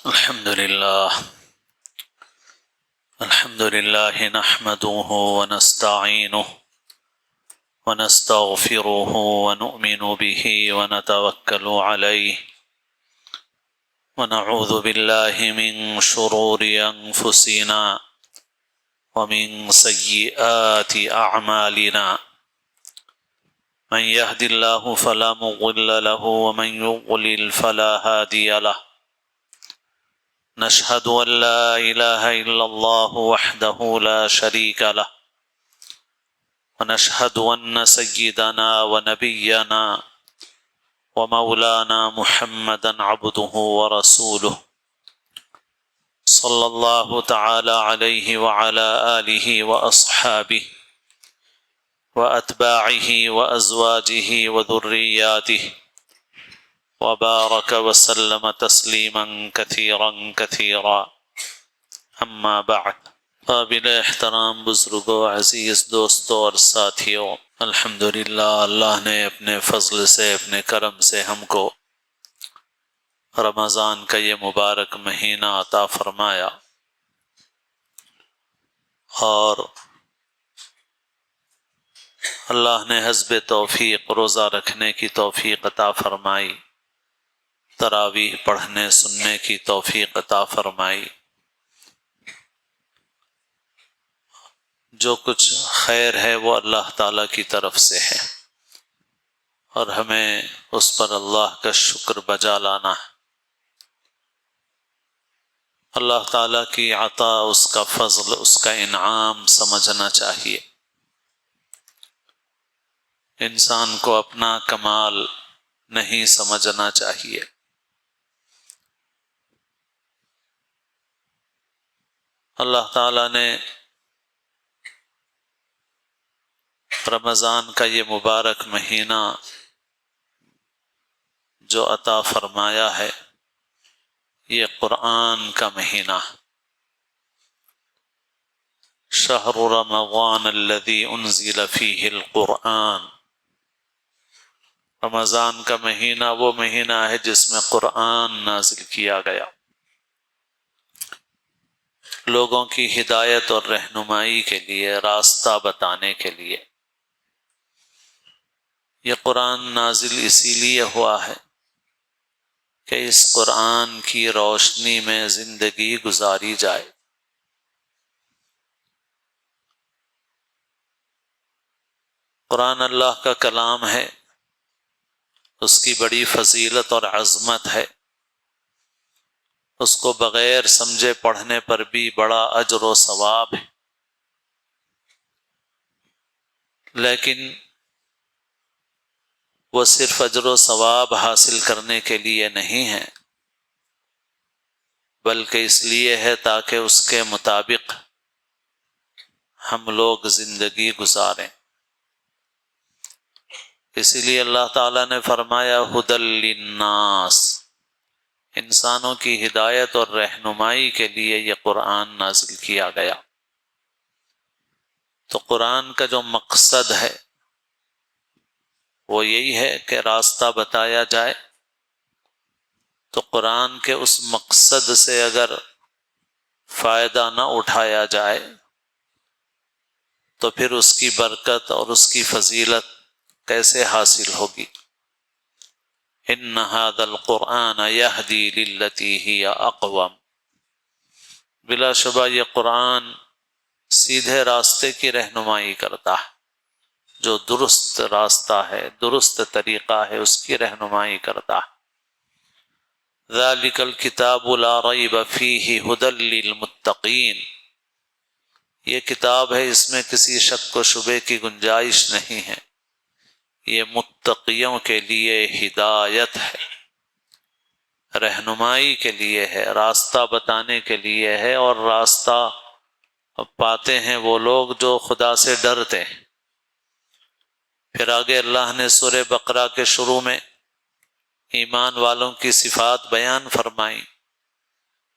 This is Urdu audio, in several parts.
الحمد لله نحمده ونستعينه ونستغفره ونؤمن به ونتوكل عليه ونعوذ بالله من شرور أنفسنا ومن سيئات أعمالنا من يهد الله فلا مضل له ومن يضلل فلا هادي له نشهد أن لا إله إلا الله وحده لا شريك له ونشهد أن سيدنا ونبينا ومولانا محمدا عبده ورسوله صلى الله تعالى عليه وعلى آله وأصحابه وأتباعه وأزواجه وذرياته وبارك وسلم تسلیما كثيرا كثيرا اما بعد. قابل احترام بزرگوں، عزیز دوستوں اور ساتھیوں، الحمدللہ اللہ نے اپنے فضل سے، اپنے کرم سے ہم کو رمضان کا یہ مبارک مہینہ عطا فرمایا اور اللہ نے حسب توفیق روزہ رکھنے کی توفیق عطا فرمائی، تراویح پڑھنے سننے کی توفیق عطا فرمائی۔ جو کچھ خیر ہے وہ اللہ تعالیٰ کی طرف سے ہے اور ہمیں اس پر اللہ کا شکر بجا لانا ہے۔ اللہ تعالیٰ کی عطا، اس کا فضل، اس کا انعام سمجھنا چاہیے۔ انسان کو اپنا کمال نہیں سمجھنا چاہیے۔ اللہ تعالیٰ نے رمضان کا یہ مبارک مہینہ جو عطا فرمایا ہے، یہ قرآن کا مہینہ، شہر رمضان الذی انزل فیہ القرآن۔ رمضان کا مہینہ وہ مہینہ ہے جس میں قرآن نازل کیا گیا، لوگوں کی ہدایت اور رہنمائی کے لیے، راستہ بتانے کے لیے۔ یہ قرآن نازل اسی لیے ہوا ہے کہ اس قرآن کی روشنی میں زندگی گزاری جائے۔ قرآن اللہ کا کلام ہے، اس کی بڑی فضیلت اور عظمت ہے، اس کو بغیر سمجھے پڑھنے پر بھی بڑا اجر و ثواب ہے، لیکن وہ صرف اجر و ثواب حاصل کرنے کے لیے نہیں ہے، بلکہ اس لیے ہے تاکہ اس کے مطابق ہم لوگ زندگی گزاریں۔ اسی لیے اللہ تعالیٰ نے فرمایا ھدی للناس، انسانوں کی ہدایت اور رہنمائی کے لیے یہ قرآن نازل کیا گیا۔ تو قرآن کا جو مقصد ہے وہ یہی ہے کہ راستہ بتایا جائے، تو قرآن کے اس مقصد سے اگر فائدہ نہ اٹھایا جائے تو پھر اس کی برکت اور اس کی فضیلت کیسے حاصل ہوگی؟ ان ھذا القرآن یہدی للتی ہی اقوم، بلا شبہ یہ قرآن سیدھے راستے کی رہنمائی کرتا ہے، جو درست راستہ ہے، درست طریقہ ہے، اس کی رہنمائی کرتا ہے۔ ذالک الکتاب لا ریب فیہ ھدی للمتقین، یہ کتاب ہے، اس میں کسی شک و شبے کی گنجائش نہیں ہے، یہ متقیوں کے لیے ہدایت ہے، رہنمائی کے لیے ہے، راستہ بتانے کے لیے ہے، اور راستہ پاتے ہیں وہ لوگ جو خدا سے ڈرتے ہیں۔ پھر آگے اللہ نے سورہ بقرہ کے شروع میں ایمان والوں کی صفات بیان فرمائی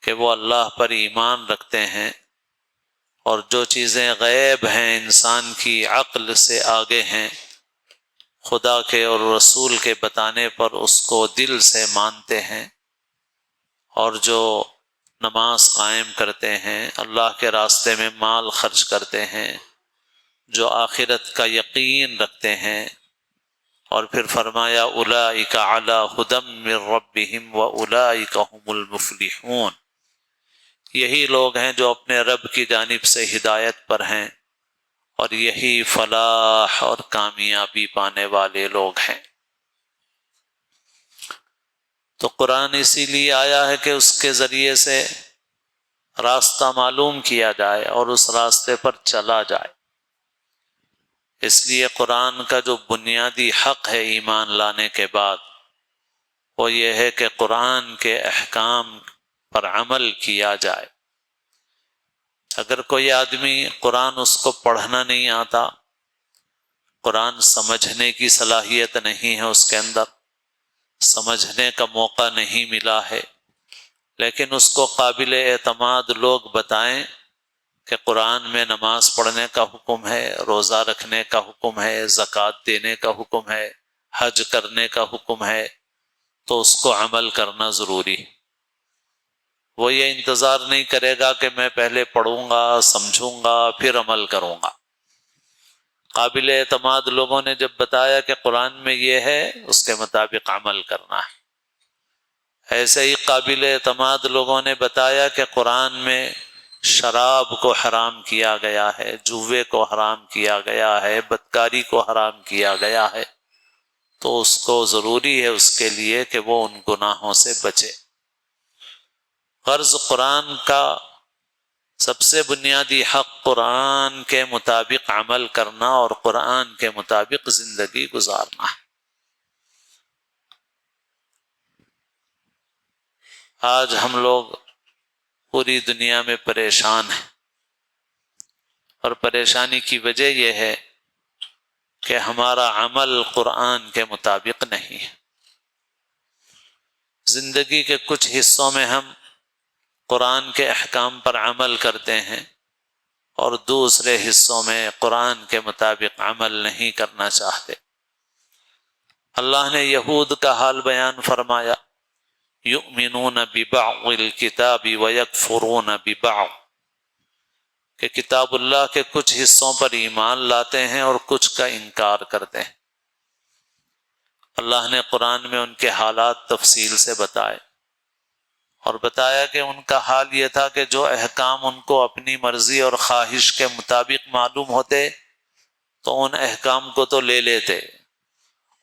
کہ وہ اللہ پر ایمان رکھتے ہیں، اور جو چیزیں غیب ہیں، انسان کی عقل سے آگے ہیں، خدا کے اور رسول کے بتانے پر اس کو دل سے مانتے ہیں، اور جو نماز قائم کرتے ہیں، اللہ کے راستے میں مال خرچ کرتے ہیں، جو آخرت کا یقین رکھتے ہیں، اور پھر فرمایا اولئک علی ھدی من ربہم واولئک ھم المفلحون، یہی لوگ ہیں جو اپنے رب کی جانب سے ہدایت پر ہیں، اور یہی فلاح اور کامیابی پانے والے لوگ ہیں۔ تو قرآن اسی لیے آیا ہے کہ اس کے ذریعے سے راستہ معلوم کیا جائے اور اس راستے پر چلا جائے۔ اس لیے قرآن کا جو بنیادی حق ہے ایمان لانے کے بعد، وہ یہ ہے کہ قرآن کے احکام پر عمل کیا جائے۔ اگر کوئی آدمی قرآن اس کو پڑھنا نہیں آتا، قرآن سمجھنے کی صلاحیت نہیں ہے اس کے اندر، سمجھنے کا موقع نہیں ملا ہے، لیکن اس کو قابل اعتماد لوگ بتائیں کہ قرآن میں نماز پڑھنے کا حکم ہے، روزہ رکھنے کا حکم ہے، زکوٰۃ دینے کا حکم ہے، حج کرنے کا حکم ہے، تو اس کو عمل کرنا ضروری ہے۔ وہ یہ انتظار نہیں کرے گا کہ میں پہلے پڑھوں گا، سمجھوں گا، پھر عمل کروں گا۔ قابل اعتماد لوگوں نے جب بتایا کہ قرآن میں یہ ہے، اس کے مطابق عمل کرنا ہے۔ ایسے ہی قابل اعتماد لوگوں نے بتایا کہ قرآن میں شراب کو حرام کیا گیا ہے، جوے کو حرام کیا گیا ہے، بدکاری کو حرام کیا گیا ہے، تو اس کو ضروری ہے اس کے لیے کہ وہ ان گناہوں سے بچے۔ غرض قرآن کا سب سے بنیادی حق قرآن کے مطابق عمل کرنا اور قرآن کے مطابق زندگی گزارنا ہے۔ آج ہم لوگ پوری دنیا میں پریشان ہیں، اور پریشانی کی وجہ یہ ہے کہ ہمارا عمل قرآن کے مطابق نہیں ہے۔ زندگی کے کچھ حصوں میں ہم قرآن کے احکام پر عمل کرتے ہیں، اور دوسرے حصوں میں قرآن کے مطابق عمل نہیں کرنا چاہتے۔ اللہ نے یہود کا حال بیان فرمایا، یؤمنون ببعض الکتاب ویکفرون ببعض، کہ کتاب اللہ کے کچھ حصوں پر ایمان لاتے ہیں اور کچھ کا انکار کرتے ہیں۔ اللہ نے قرآن میں ان کے حالات تفصیل سے بتائے، اور بتایا کہ ان کا حال یہ تھا کہ جو احکام ان کو اپنی مرضی اور خواہش کے مطابق معلوم ہوتے تو ان احکام کو تو لے لیتے،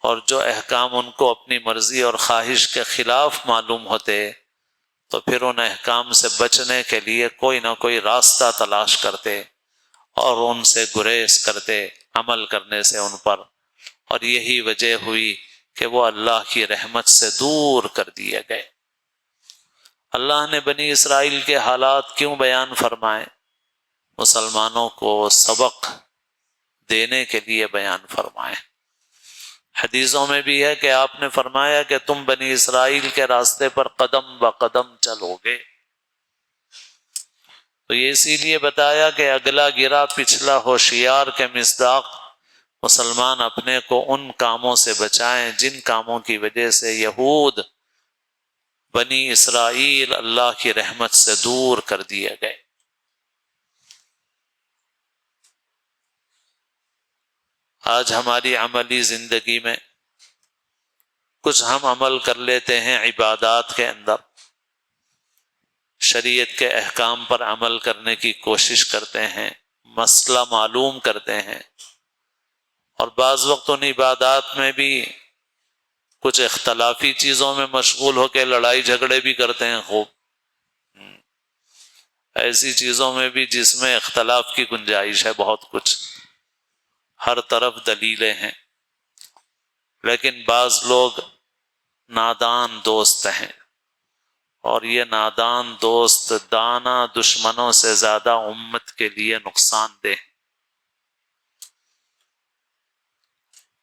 اور جو احکام ان کو اپنی مرضی اور خواہش کے خلاف معلوم ہوتے تو پھر ان احکام سے بچنے کے لیے کوئی نہ کوئی راستہ تلاش کرتے اور ان سے گریز کرتے عمل کرنے سے ان پر، اور یہی وجہ ہوئی کہ وہ اللہ کی رحمت سے دور کر دیے گئے۔ اللہ نے بنی اسرائیل کے حالات کیوں بیان فرمائے؟ مسلمانوں کو سبق دینے کے لیے بیان فرمائے۔ حدیثوں میں بھی ہے کہ آپ نے فرمایا کہ تم بنی اسرائیل کے راستے پر قدم بقدم چلو گے۔ تو یہ اسی لیے بتایا کہ اگلا گرا پچھلا ہوشیار کے مصداق مسلمان اپنے کو ان کاموں سے بچائیں جن کاموں کی وجہ سے یہود بنی اسرائیل اللہ کی رحمت سے دور کر دیے گئے۔ آج ہماری عملی زندگی میں کچھ ہم عمل کر لیتے ہیں عبادات کے اندر، شریعت کے احکام پر عمل کرنے کی کوشش کرتے ہیں، مسئلہ معلوم کرتے ہیں، اور بعض وقت ان عبادات میں بھی کچھ اختلافی چیزوں میں مشغول ہو کے لڑائی جھگڑے بھی کرتے ہیں خوب، ایسی چیزوں میں بھی جس میں اختلاف کی گنجائش ہے بہت کچھ، ہر طرف دلیلیں ہیں، لیکن بعض لوگ نادان دوست ہیں، اور یہ نادان دوست دانا دشمنوں سے زیادہ امت کے لیے نقصان دہ۔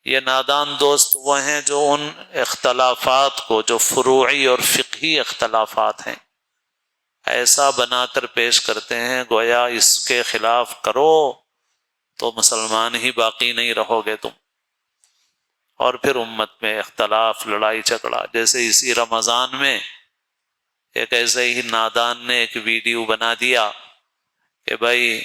یہ نادان دوست وہ ہیں جو ان اختلافات کو، جو فروعی اور فقہی اختلافات ہیں، ایسا بنا کر پیش کرتے ہیں گویا اس کے خلاف کرو تو مسلمان ہی باقی نہیں رہو گے تم، اور پھر امت میں اختلاف، لڑائی جھگڑا۔ جیسے اسی رمضان میں ایک ایسے ہی نادان نے ایک ویڈیو بنا دیا کہ بھائی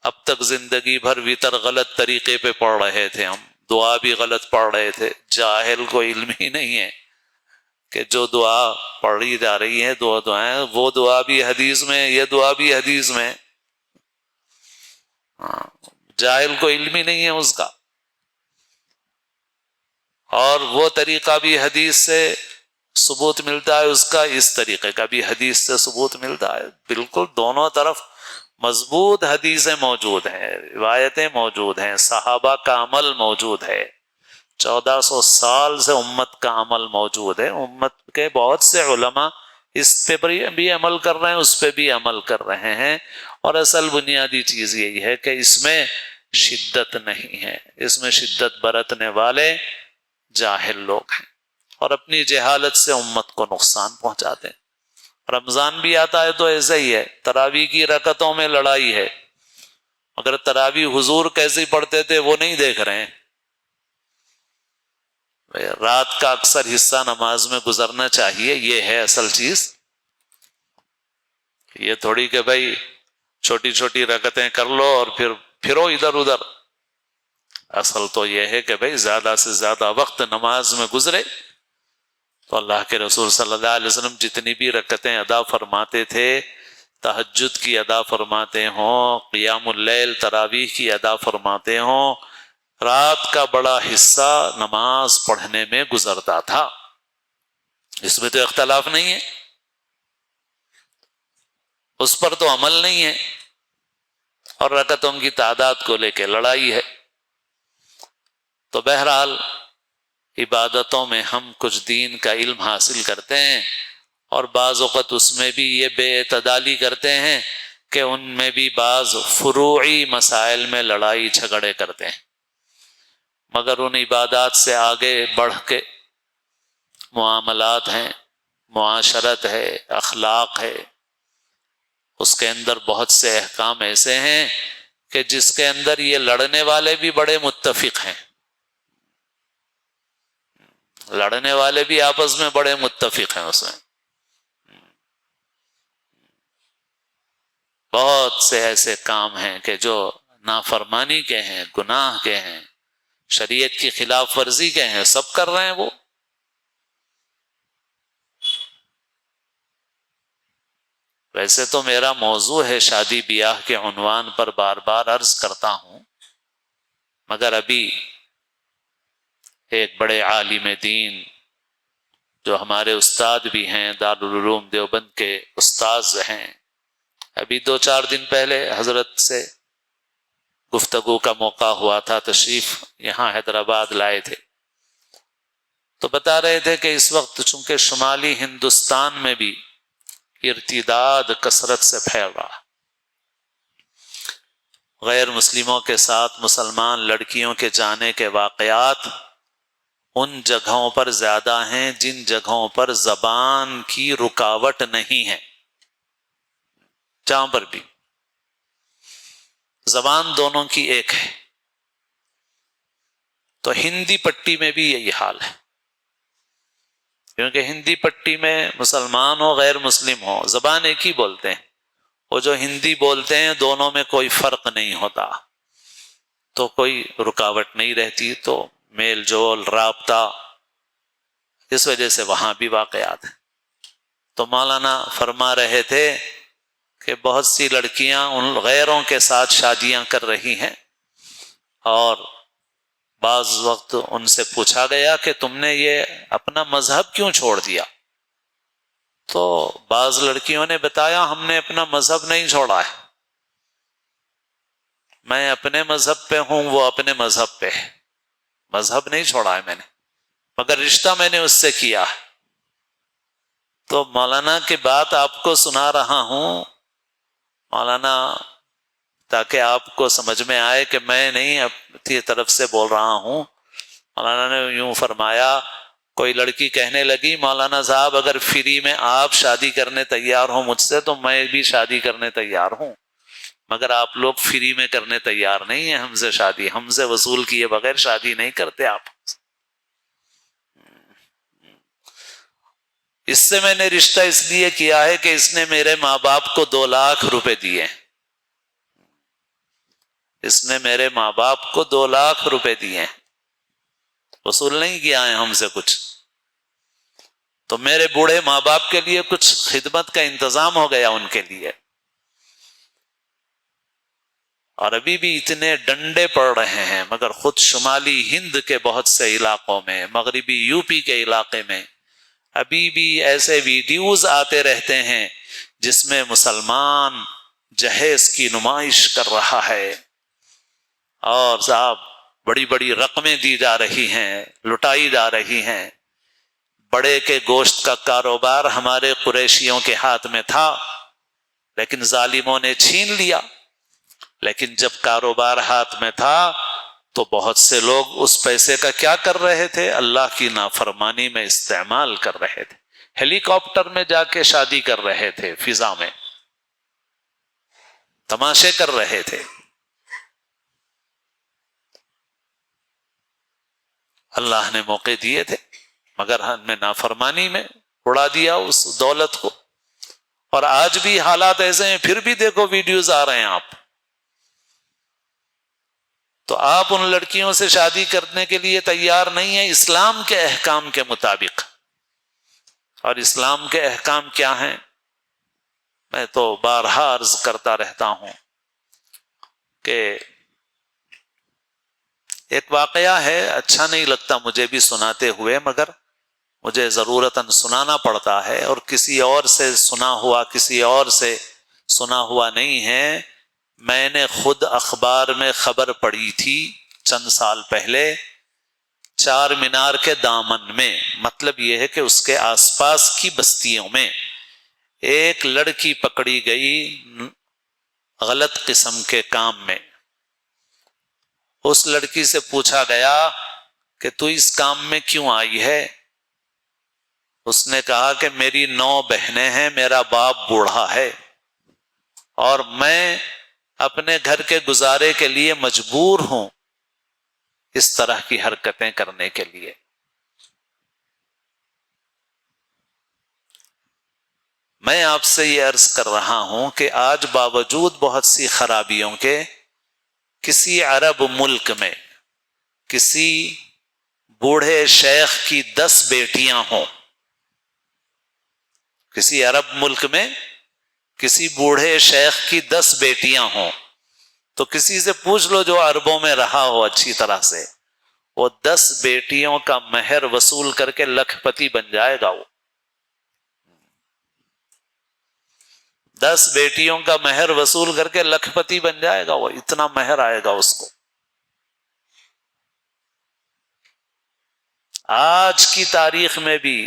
اب تک زندگی بھر وطر غلط طریقے پہ پڑھ رہے تھے، ہم دعا بھی غلط پڑھ رہے تھے، جاہل کو علم ہی نہیں ہے کہ جو دعا پڑھی جا رہی ہے دو دعائیں، وہ دعا بھی حدیث میں، یہ دعا بھی حدیث میں، جاہل کو علم ہی نہیں ہے اس کا، اور وہ طریقہ بھی حدیث سے ثبوت ملتا ہے، اس کا اس طریقے کا بھی حدیث سے ثبوت ملتا ہے، بالکل دونوں طرف مضبوط حدیثیں موجود ہیں، روایتیں موجود ہیں، صحابہ کا عمل موجود ہے، 1400 سال سے امت کا عمل موجود ہے، امت کے بہت سے علماء اس پہ بھی عمل کر رہے ہیں، اس پہ بھی عمل کر رہے ہیں، اور اصل بنیادی چیز یہی ہے کہ اس میں شدت نہیں ہے، اس میں شدت برتنے والے جاہل لوگ ہیں اور اپنی جہالت سے امت کو نقصان پہنچاتے ہیں۔ رمضان بھی آتا ہے تو ایسا ہی ہے، تراویح کی رکعتوں میں لڑائی ہے، مگر تراویح حضور کیسے پڑھتے تھے وہ نہیں دیکھ رہے ہیں، رات کا اکثر حصہ نماز میں گزرنا چاہیے، یہ ہے اصل چیز، یہ تھوڑی کہ بھائی چھوٹی چھوٹی رکعتیں کر لو اور پھر پھرو ادھر ادھر، اصل تو یہ ہے کہ بھائی زیادہ سے زیادہ وقت نماز میں گزرے۔ تو اللہ کے رسول صلی اللہ علیہ وسلم جتنی بھی رکعتیں ادا فرماتے تھے، تہجد کی ادا فرماتے ہوں، قیام اللیل تراویح کی ادا فرماتے ہوں، رات کا بڑا حصہ نماز پڑھنے میں گزرتا تھا، اس میں تو اختلاف نہیں ہے، اس پر تو عمل نہیں ہے، اور رکعتوں کی تعداد کو لے کے لڑائی ہے۔ تو بہرحال عبادتوں میں ہم کچھ دین کا علم حاصل کرتے ہیں، اور بعض اوقات اس میں بھی یہ بے اعتدالی کرتے ہیں کہ ان میں بھی بعض فروعی مسائل میں لڑائی جھگڑے کرتے ہیں، مگر ان عبادات سے آگے بڑھ کے معاملات ہیں، معاشرت ہے، اخلاق ہے، اس کے اندر بہت سے احکام ایسے ہیں کہ جس کے اندر یہ لڑنے والے بھی بڑے متفق ہیں، لڑنے والے بھی آپس میں بڑے متفق ہیں، اس میں بہت سے ایسے کام ہیں کہ جو نافرمانی کے ہیں، گناہ کے ہیں، شریعت کی خلاف ورزی کے ہیں، سب کر رہے ہیں وہ۔ ویسے تو میرا موضوع ہے شادی بیاہ کے عنوان پر بار بار عرض کرتا ہوں، مگر ابھی ایک بڑے عالم دین جو ہمارے استاد بھی ہیں، دارالعلوم دیوبند کے استاذ ہیں، ابھی 2-4 دن پہلے حضرت سے گفتگو کا موقع ہوا تھا، تشریف یہاں حیدرآباد لائے تھے، تو بتا رہے تھے کہ اس وقت چونکہ شمالی ہندوستان میں بھی ارتداد کثرت سے پھیل رہا، غیر مسلموں کے ساتھ مسلمان لڑکیوں کے جانے کے واقعات ان جگہوں پر زیادہ ہیں جن جگہوں پر زبان کی رکاوٹ نہیں ہے، جہاں پر بھی زبان دونوں کی ایک ہے۔ تو ہندی پٹی میں بھی یہی حال ہے، کیونکہ ہندی پٹی میں مسلمان ہو غیر مسلم ہو زبان ایک ہی بولتے ہیں، وہ جو ہندی بولتے ہیں دونوں میں کوئی فرق نہیں ہوتا، تو کوئی رکاوٹ نہیں رہتی، تو میل جول رابطہ، اس وجہ سے وہاں بھی واقعات ہیں۔ تو مولانا فرما رہے تھے کہ بہت سی لڑکیاں ان غیروں کے ساتھ شادیاں کر رہی ہیں، اور بعض وقت ان سے پوچھا گیا کہ تم نے یہ اپنا مذہب کیوں چھوڑ دیا؟ تو بعض لڑکیوں نے بتایا ہم نے اپنا مذہب نہیں چھوڑا ہے، میں اپنے مذہب پہ ہوں، وہ اپنے مذہب پہ ہے، مذہب نہیں چھوڑا ہے میں نے، مگر رشتہ میں نے اس سے کیا ہے۔ تو مولانا کی بات آپ کو سنا رہا ہوں مولانا، تاکہ آپ کو سمجھ میں آئے کہ میں نہیں اپنی طرف سے بول رہا ہوں۔ مولانا نے یوں فرمایا، کوئی لڑکی کہنے لگی مولانا صاحب اگر فری میں آپ شادی کرنے تیار ہوں مجھ سے تو میں بھی شادی کرنے تیار ہوں، مگر آپ لوگ فری میں کرنے تیار نہیں ہیں ہم سے شادی، ہم سے وصول کیے بغیر شادی نہیں کرتے آپ۔ اس سے میں نے رشتہ اس لیے کیا ہے کہ اس نے میرے ماں باپ کو 2 لاکھ روپے دیے، اس نے میرے ماں باپ کو 2 لاکھ روپے دیے، وصول نہیں کیا ہے ہم سے کچھ، تو میرے بوڑھے ماں باپ کے لیے کچھ خدمت کا انتظام ہو گیا ان کے لیے۔ اور ابھی بھی اتنے ڈنڈے پڑ رہے ہیں، مگر خود شمالی ہند کے بہت سے علاقوں میں، مغربی یو پی کے علاقے میں ابھی بھی ایسے ویڈیوز آتے رہتے ہیں جس میں مسلمان جہیز کی نمائش کر رہا ہے، اور صاحب بڑی بڑی رقمیں دی جا رہی ہیں، لٹائی جا رہی ہیں۔ بڑے کے گوشت کا کاروبار ہمارے قریشیوں کے ہاتھ میں تھا، لیکن ظالموں نے چھین لیا۔ لیکن جب کاروبار ہاتھ میں تھا تو بہت سے لوگ اس پیسے کا کیا کر رہے تھے؟ اللہ کی نافرمانی میں استعمال کر رہے تھے، ہیلی کاپٹر میں جا کے شادی کر رہے تھے، فضا میں تماشے کر رہے تھے۔ اللہ نے موقع دیے تھے، مگر ہم نے نافرمانی میں اڑا دیا اس دولت کو۔ اور آج بھی حالات ایسے ہیں، پھر بھی دیکھو ویڈیوز آ رہے ہیں آپ، تو آپ ان لڑکیوں سے شادی کرنے کے لیے تیار نہیں ہیں اسلام کے احکام کے مطابق۔ اور اسلام کے احکام کیا ہیں؟ میں تو بارہا عرض کرتا رہتا ہوں کہ ایک واقعہ ہے، اچھا نہیں لگتا مجھے بھی سناتے ہوئے، مگر مجھے ضرورتاً سنانا پڑتا ہے، اور کسی اور سے سنا ہوا کسی اور سے سنا ہوا نہیں ہے۔ میں نے خود اخبار میں خبر پڑھی تھی چند سال پہلے، چار مینار کے دامن میں، مطلب یہ ہے کہ اس کے آس پاس کی بستیوں میں ایک لڑکی پکڑی گئی غلط قسم کے کام میں۔ اس لڑکی سے پوچھا گیا کہ تو اس کام میں کیوں آئی ہے؟ اس نے کہا کہ میری 9 بہنیں ہیں، میرا باپ بوڑھا ہے، اور میں اپنے گھر کے گزارے کے لیے مجبور ہوں اس طرح کی حرکتیں کرنے کے لیے۔ میں آپ سے یہ عرض کر رہا ہوں کہ آج باوجود بہت سی خرابیوں کے، کسی عرب ملک میں کسی بوڑھے شیخ کی 10 بیٹیاں ہوں، کسی عرب ملک میں کسی بوڑھے شیخ کی 10 بیٹیاں ہوں، تو کسی سے پوچھ لو جو عربوں میں رہا ہو اچھی طرح سے، وہ 10 بیٹیوں کا مہر وصول کر کے لکھ پتی بن جائے گا۔ وہ 10 بیٹیوں کا مہر وصول کر کے لکھ پتی بن جائے گا، وہ اتنا مہر آئے گا اس کو۔ آج کی تاریخ میں بھی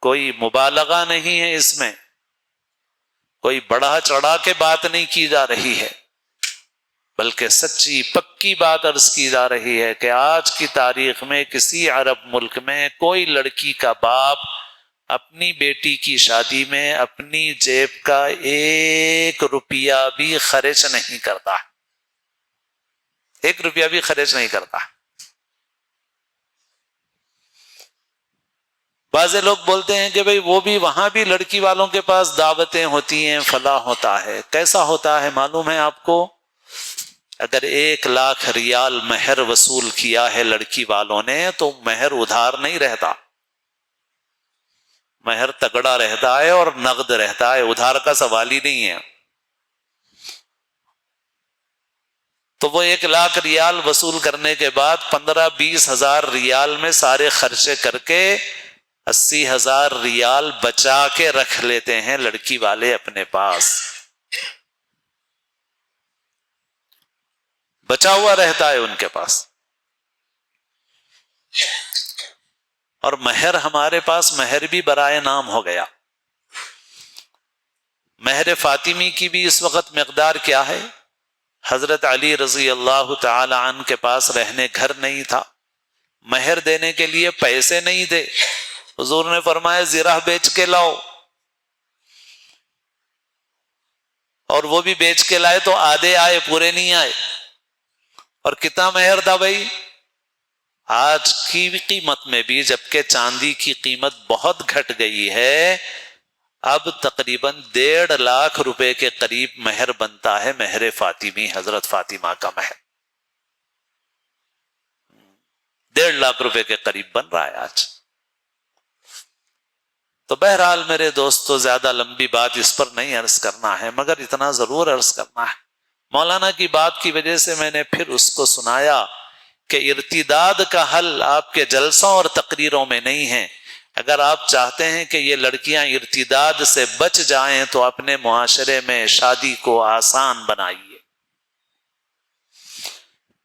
کوئی مبالغہ نہیں ہے اس میں، کوئی بڑھا چڑھا کے بات نہیں کی جا رہی ہے، بلکہ سچی پکی بات عرض کی جا رہی ہے کہ آج کی تاریخ میں کسی عرب ملک میں کوئی لڑکی کا باپ اپنی بیٹی کی شادی میں اپنی جیب کا 1 روپیہ بھی خرچ نہیں کرتا، 1 روپیہ بھی خرچ نہیں کرتا۔ بعض لوگ بولتے ہیں کہ بھئی وہ بھی وہاں بھی لڑکی والوں کے پاس دعوتیں ہوتی ہیں، فلاں ہوتا ہے۔ کیسا ہوتا ہے معلوم ہے آپ کو؟ اگر 1 لاکھ ریال مہر وصول کیا ہے لڑکی والوں نے تو مہر ادھار نہیں رہتا، مہر تگڑا رہتا ہے اور نقد رہتا ہے، ادھار کا سوال ہی نہیں ہے۔ تو وہ 1 لاکھ ریال وصول کرنے کے بعد 15-20 ہزار ریال میں سارے خرچے کر کے 80,000 ریال بچا کے رکھ لیتے ہیں لڑکی والے اپنے پاس، بچا ہوا رہتا ہے ان کے پاس۔ اور مہر ہمارے پاس مہر بھی برائے نام ہو گیا۔ مہر فاطمی کی بھی اس وقت مقدار کیا ہے؟ حضرت علی رضی اللہ تعالی عنہ کے پاس رہنے گھر نہیں تھا، مہر دینے کے لیے پیسے نہیں تھے، حضور نے فرمایا زرہ بیچ کے لاؤ، اور وہ بھی بیچ کے لائے تو آدھے آئے، پورے نہیں آئے۔ اور کتنا مہر تھا بھائی؟ آج کی قیمت میں بھی، جبکہ چاندی کی قیمت بہت گھٹ گئی ہے، اب تقریباً 1.5 لاکھ روپے کے قریب مہر بنتا ہے، مہر فاطمی، حضرت فاطمہ کا مہر 1.5 لاکھ روپے کے قریب بن رہا ہے آج۔ تو بہرحال میرے دوستو، زیادہ لمبی بات اس پر نہیں عرض کرنا ہے، مگر اتنا ضرور عرض کرنا ہے، مولانا کی بات کی وجہ سے میں نے پھر اس کو سنایا کہ ارتداد کا حل آپ کے جلسوں اور تقریروں میں نہیں ہے۔ اگر آپ چاہتے ہیں کہ یہ لڑکیاں ارتداد سے بچ جائیں تو اپنے معاشرے میں شادی کو آسان بنائیے۔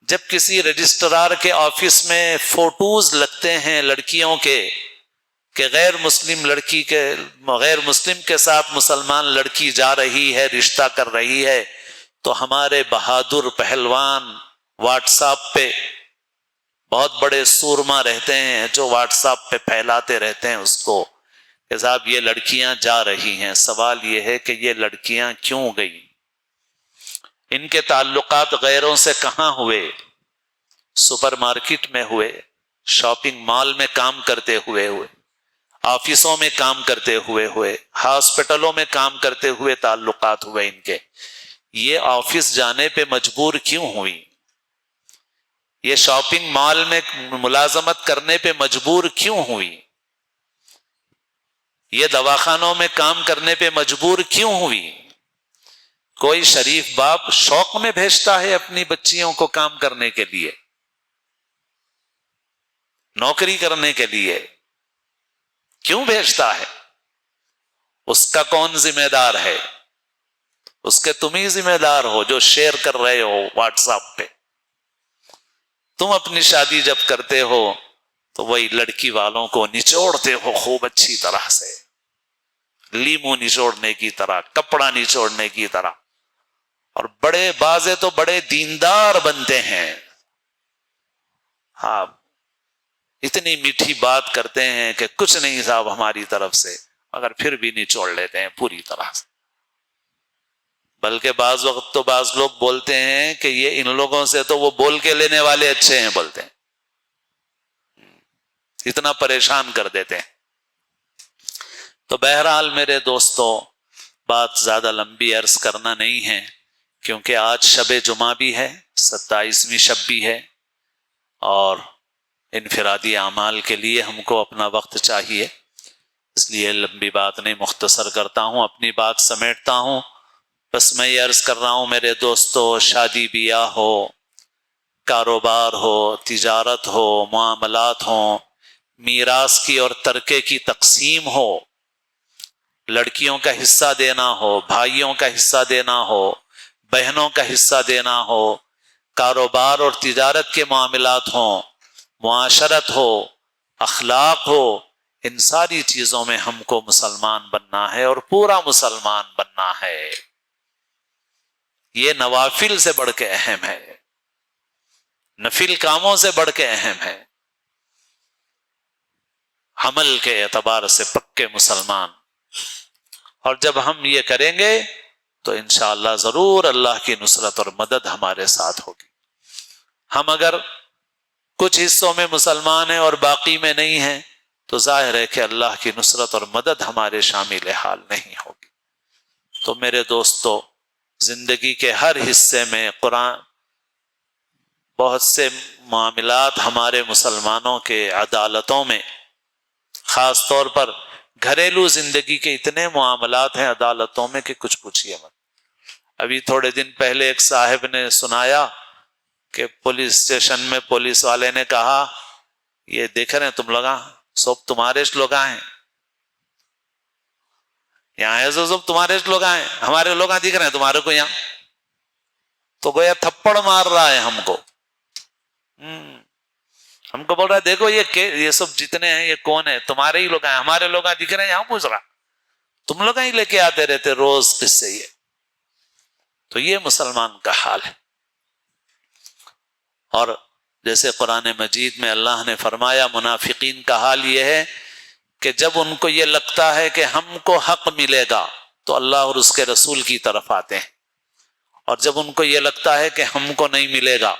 جب کسی رجسٹرار کے آفس میں فوٹوز لگتے ہیں لڑکیوں کے کہ غیر مسلم لڑکی کے غیر مسلم کے ساتھ مسلمان لڑکی جا رہی ہے، رشتہ کر رہی ہے، تو ہمارے بہادر پہلوان واٹس ایپ پہ بہت بڑے سورما رہتے ہیں جو واٹس ایپ پہ پھیلاتے رہتے ہیں اس کو کہ صاحب یہ لڑکیاں جا رہی ہیں۔ سوال یہ ہے کہ یہ لڑکیاں کیوں گئیں؟ ان کے تعلقات غیروں سے کہاں ہوئے؟ سپر مارکیٹ میں ہوئے، شاپنگ مال میں کام کرتے ہوئے، آفسوں میں کام کرتے ہوئے، ہاسپٹلوں میں کام کرتے ہوئے تعلقات ہوئے ان کے۔ یہ آفس جانے پہ مجبور کیوں ہوئی؟ یہ شاپنگ مال میں ملازمت کرنے پہ مجبور کیوں ہوئی؟ یہ دواخانوں میں کام کرنے پہ مجبور کیوں ہوئی؟ کوئی شریف باپ شوق میں بھیجتا ہے اپنی بچیوں کو کام کرنے کے لیے، نوکری کرنے کے لیے؟ کیوں بھیجتا ہے؟ اس کا کون ذمہ دار ہے؟ اس کے تم ہی ذمہ دار ہو جو شیئر کر رہے ہو واٹس ایپ پہ۔ تم اپنی شادی جب کرتے ہو تو وہی لڑکی والوں کو نچوڑتے ہو خوب اچھی طرح سے، لیمو نچوڑنے کی طرح، کپڑا نچوڑنے کی طرح، اور بڑے بازے تو بڑے دیندار بنتے ہیں، ہاں اتنی میٹھی بات کرتے ہیں کہ کچھ نہیں صاحب ہماری طرف سے، مگر پھر بھی نچوڑ لیتے ہیں پوری طرح سے۔ بلکہ بعض وقت تو بعض لوگ بولتے ہیں کہ یہ ان لوگوں سے تو وہ بول کے لینے والے اچھے ہیں، بولتے ہیں اتنا پریشان کر دیتے ہیں۔ تو بہرحال میرے دوستو، بات زیادہ لمبی عرض کرنا نہیں ہے، کیونکہ آج شب جمعہ بھی ہے، 27ویں شب بھی ہے، اور انفرادی اعمال کے لیے ہم کو اپنا وقت چاہیے، اس لیے لمبی بات نہیں، مختصر کرتا ہوں، اپنی بات سمیٹتا ہوں۔ بس میں یہ عرض کر رہا ہوں میرے دوستو، شادی بیاہ ہو، کاروبار ہو، تجارت ہو، معاملات ہوں، میراث کی اور ترکے کی تقسیم ہو، لڑکیوں کا حصہ دینا ہو، بھائیوں کا حصہ دینا ہو، بہنوں کا حصہ دینا ہو، کاروبار اور تجارت کے معاملات ہوں، معاشرت ہو، اخلاق ہو، ان ساری چیزوں میں ہم کو مسلمان بننا ہے اور پورا مسلمان بننا ہے۔ یہ نوافل سے بڑھ کے اہم ہے، نفل کاموں سے بڑھ کے اہم ہے، عمل کے اعتبار سے پکے مسلمان۔ اور جب ہم یہ کریں گے تو انشاءاللہ ضرور اللہ کی نصرت اور مدد ہمارے ساتھ ہوگی۔ ہم اگر کچھ حصوں میں مسلمان ہیں اور باقی میں نہیں ہیں تو ظاہر ہے کہ اللہ کی نصرت اور مدد ہمارے شامل حال نہیں ہوگی۔ تو میرے دوستو، زندگی کے ہر حصے میں قرآن، بہت سے معاملات ہمارے مسلمانوں کے عدالتوں میں، خاص طور پر گھریلو زندگی کے اتنے معاملات ہیں عدالتوں میں کہ کچھ پوچھئے مت۔ ابھی تھوڑے دن پہلے ایک صاحب نے سنایا کہ پولیس اسٹیشن میں پولیس والے نے کہا، یہ دیکھ رہے ہیں تم لوگ، سب تمہارے لوگ ہیں، یہاں ہے سب تمہارے لوگ ہیں، ہمارے لوگ دکھ رہے ہیں تمہارے کو یہاں؟ تو گویا تھپڑ مار رہا ہے ہم کو، ہم کو بول رہا ہے دیکھو یہ سب جتنے ہیں یہ کون ہے؟ تمہارے ہی لوگ ہیں، ہمارے لوگ دکھ رہے ہیں یہاں؟ پوچھ رہا تم لوگ ہی لے کے آتے رہتے روز قصے یہ۔ تو یہ مسلمان کا حال ہے۔ اور جیسے قرآن مجید میں اللہ نے فرمایا، منافقین کا حال یہ ہے کہ جب ان کو یہ لگتا ہے کہ ہم کو حق ملے گا تو اللہ اور اس کے رسول کی طرف آتے ہیں، اور جب ان کو یہ لگتا ہے کہ ہم کو نہیں ملے گا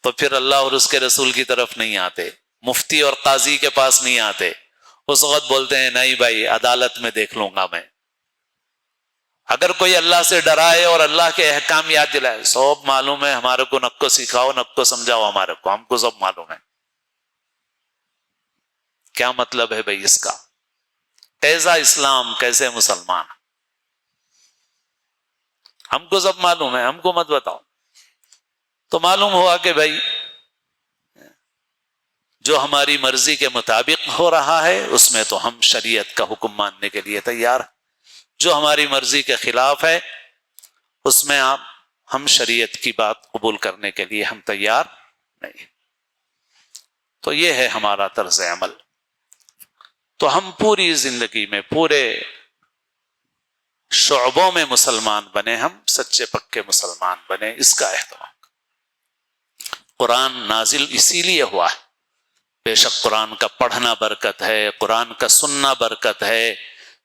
تو پھر اللہ اور اس کے رسول کی طرف نہیں آتے، مفتی اور قاضی کے پاس نہیں آتے، اس وقت بولتے ہیں نہیں بھائی عدالت میں دیکھ لوں گا میں۔ اگر کوئی اللہ سے ڈرائے اور اللہ کے احکام یاد دلائے، سب معلوم ہے ہمارے کو، نق کو سکھاؤ، نق کو سمجھاؤ، ہمارے کو، ہم کو سب معلوم ہے۔ کیا مطلب ہے بھائی اس کا؟ کیسا اسلام، کیسے مسلمان؟ ہم کو سب معلوم ہے، ہم کو مت بتاؤ۔ تو معلوم ہوا کہ بھائی جو ہماری مرضی کے مطابق ہو رہا ہے اس میں تو ہم شریعت کا حکم ماننے کے لیے تیار، جو ہماری مرضی کے خلاف ہے اس میں ہم شریعت کی بات قبول کرنے کے لیے ہم تیار نہیں۔ تو یہ ہے ہمارا طرز عمل۔ تو ہم پوری زندگی میں پورے شعبوں میں مسلمان بنے، ہم سچے پکے مسلمان بنے، اس کا اہتمام۔ قرآن نازل اسی لیے ہوا ہے، بے شک قرآن کا پڑھنا برکت ہے، قرآن کا سننا برکت ہے،